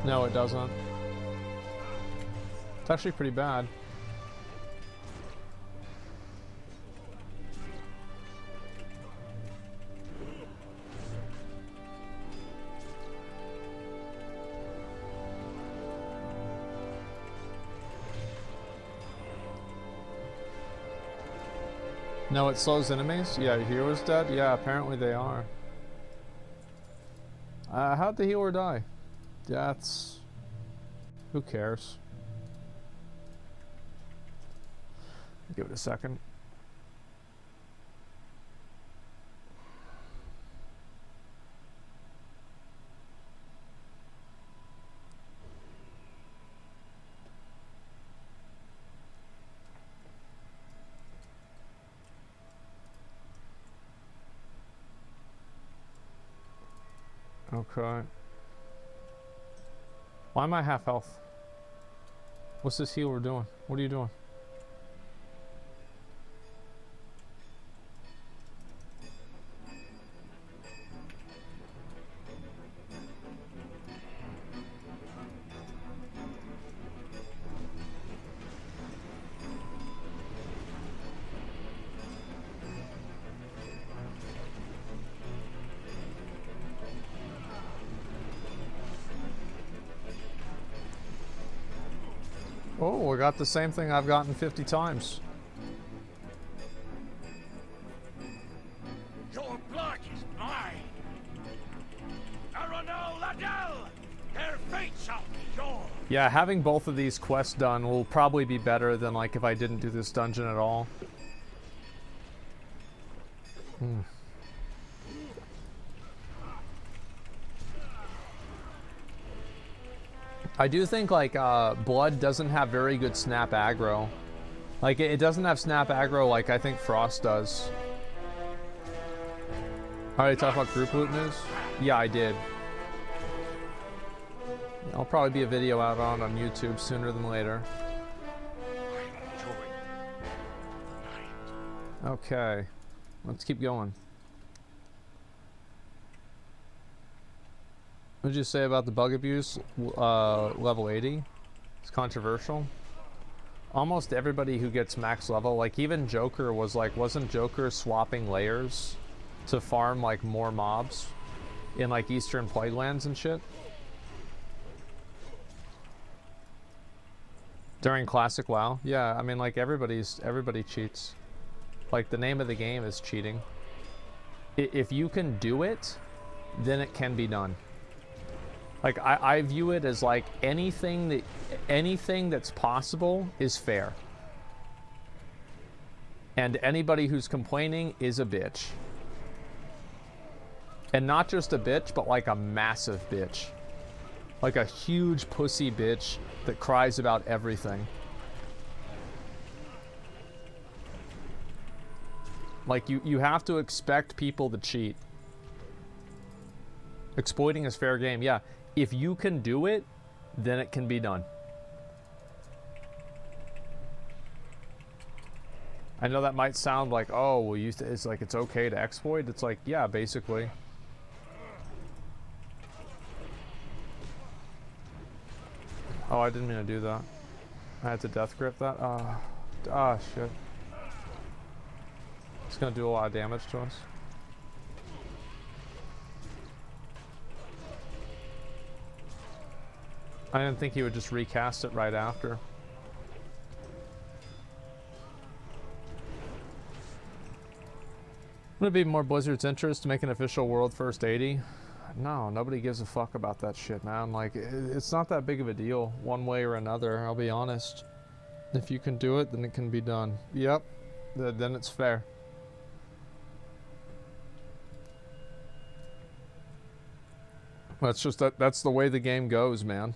No, it doesn't. It's actually pretty bad. No, it slows enemies? Yeah, your hero's dead? Yeah, apparently they are. How'd the healer die? Deaths. Who cares? Give it a second. Okay. Why am I half health? What's this healer doing? What are you doing? Oh, I got the same thing I've gotten 50 times. Your blood is mine. Aranel Ladell, their fate shall be yours. Yeah, having both of these quests done will probably be better than like if I didn't do this dungeon at all. I do think like Blood doesn't have very good snap aggro. Like it doesn't have snap aggro like I think Frost does. Alright, talk about group loot news? Yeah, I did. I'll probably be a video out on YouTube sooner than later. Okay, let's keep going. What did you say about the bug abuse level 80? It's controversial. Almost everybody who gets max level, like even Joker was like, wasn't Joker swapping layers to farm like more mobs in like Eastern Plaguelands and shit? During Classic WoW? Yeah, I mean like everybody cheats. Like the name of the game is cheating. If you can do it, then it can be done. Like I view it as like anything that's possible is fair. And anybody who's complaining is a bitch. And not just a bitch, but like a massive bitch. Like a huge pussy bitch that cries about everything. Like you have to expect people to cheat. Exploiting is fair game. Yeah, if you can do it, then it can be done. I know that might sound like, oh, well, it's like it's okay to exploit. It's like, yeah, basically. Oh, I didn't mean to do that. I had to death grip that. Ah, shit. It's gonna do a lot of damage to us. I didn't think he would just recast it right after. Would it be more Blizzard's interest to make an official world first 80? No, nobody gives a fuck about that shit, man. Like, it's not that big of a deal, one way or another, I'll be honest. If you can do it, then it can be done. Yep, then it's fair. That's just that's the way the game goes, man.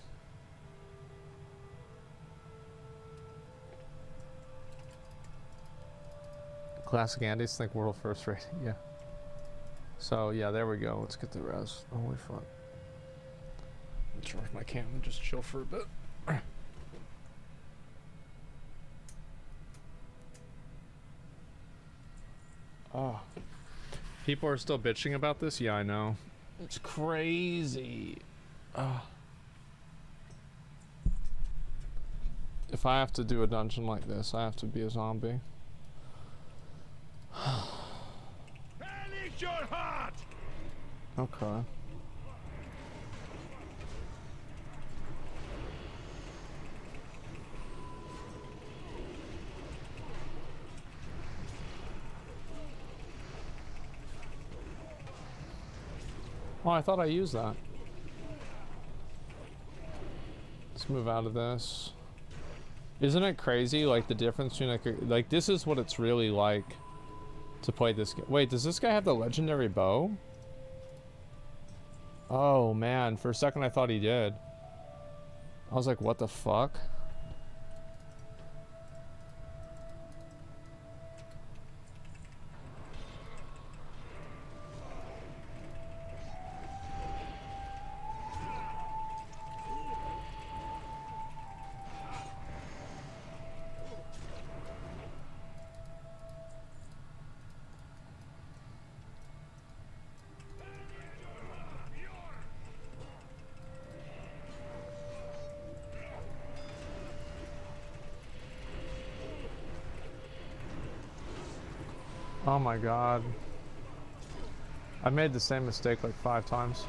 Classic Andes think world first rating, yeah. So yeah, there we go. Let's get the res. Holy fuck. Charge my cam and just chill for a bit. Oh. People are still bitching about this? Yeah, I know. It's crazy. If I have to do a dungeon like this, I have to be a zombie. Banish your heart! Okay. Oh, I thought I used that. Let's move out of this. Isn't it crazy, like, the difference between, like, this is what it's really like to play this game. Wait, does this guy have the legendary bow? Oh, man. For a second, I thought he did. I was like, what the fuck? Oh my god. I made the same mistake like 5 times.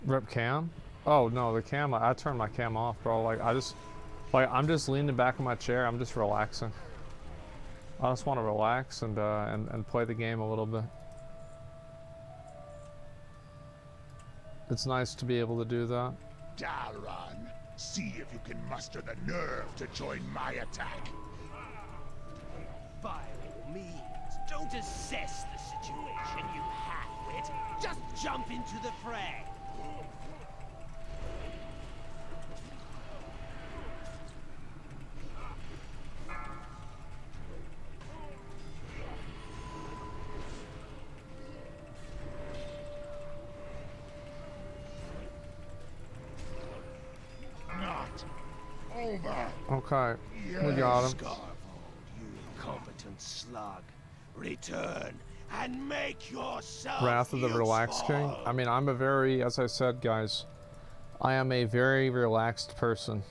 Rip cam? Oh no, the cam, I turned my cam off, bro. Like I'm just leaning back in my chair. I'm just relaxing. I just want to relax and play the game a little bit. It's nice to be able to do that. Dalron, see if you can muster the nerve to join my attack. By all means, don't assess the situation, you half-wit. Just jump into the fray. Okay, we got him. Zackrawrr, you incompetent slug. Return and make yourself Wrath of the Relaxed King. I mean, I'm a very, as I said, guys, I am a very relaxed person.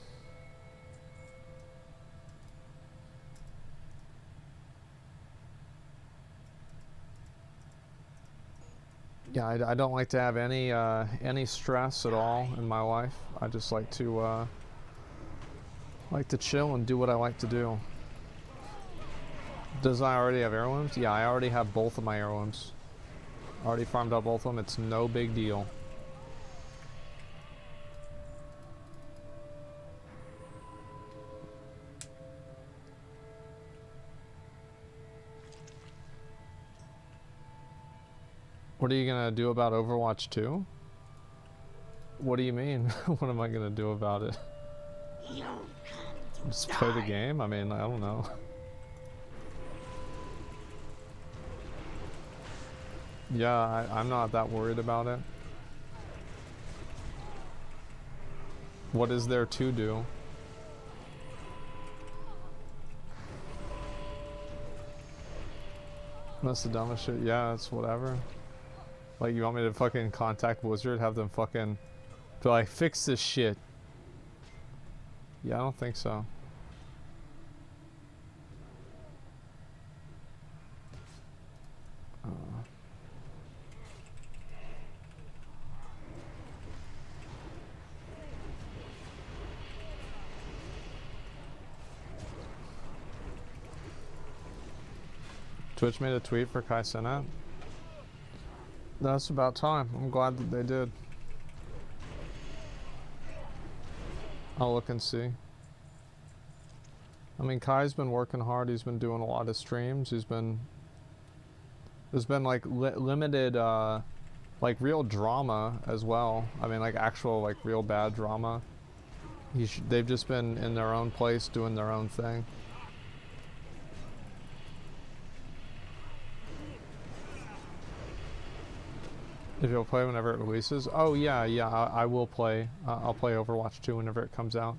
Yeah, I don't like to have any stress at all in my life. I just like to chill and do what I like to do. Does I already have heirlooms? Yeah, I already have both of my heirlooms. Already farmed out both of them. It's no big deal. What are you gonna do about Overwatch 2? What do you mean? What am I gonna do about it? Just play the game? I mean, I don't know. Yeah, I'm not that worried about it. What is there to do? That's the dumbest shit. Yeah, it's whatever. Like, you want me to fucking contact Blizzard, have them fucking be like, fix this shit? Yeah, I don't think so. Twitch made a tweet for Kai Cenat. That's about time. I'm glad that they did. I'll look and see. I mean, Kai's been working hard. He's been doing a lot of streams. There's been like limited, like real drama as well. I mean, like actual, like real bad drama. They've just been in their own place doing their own thing. If you'll play whenever it releases? Oh yeah, I will play. I'll play Overwatch 2 whenever it comes out.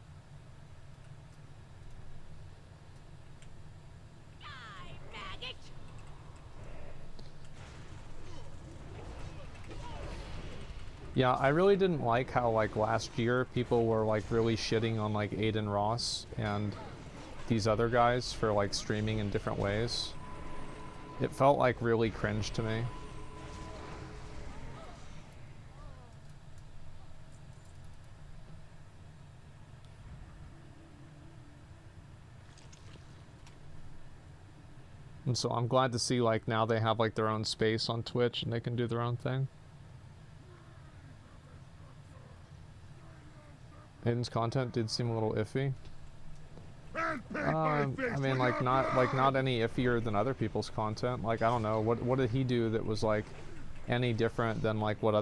Yeah, I really didn't like how like last year people were like really shitting on like Aiden Ross and these other guys for like streaming in different ways. It felt like really cringe to me. And so I'm glad to see like now they have like their own space on Twitch and they can do their own thing. Aiden's content did seem a little iffy. I mean, like not any iffier than other people's content. Like, I don't know, what did he do that was like any different than like what other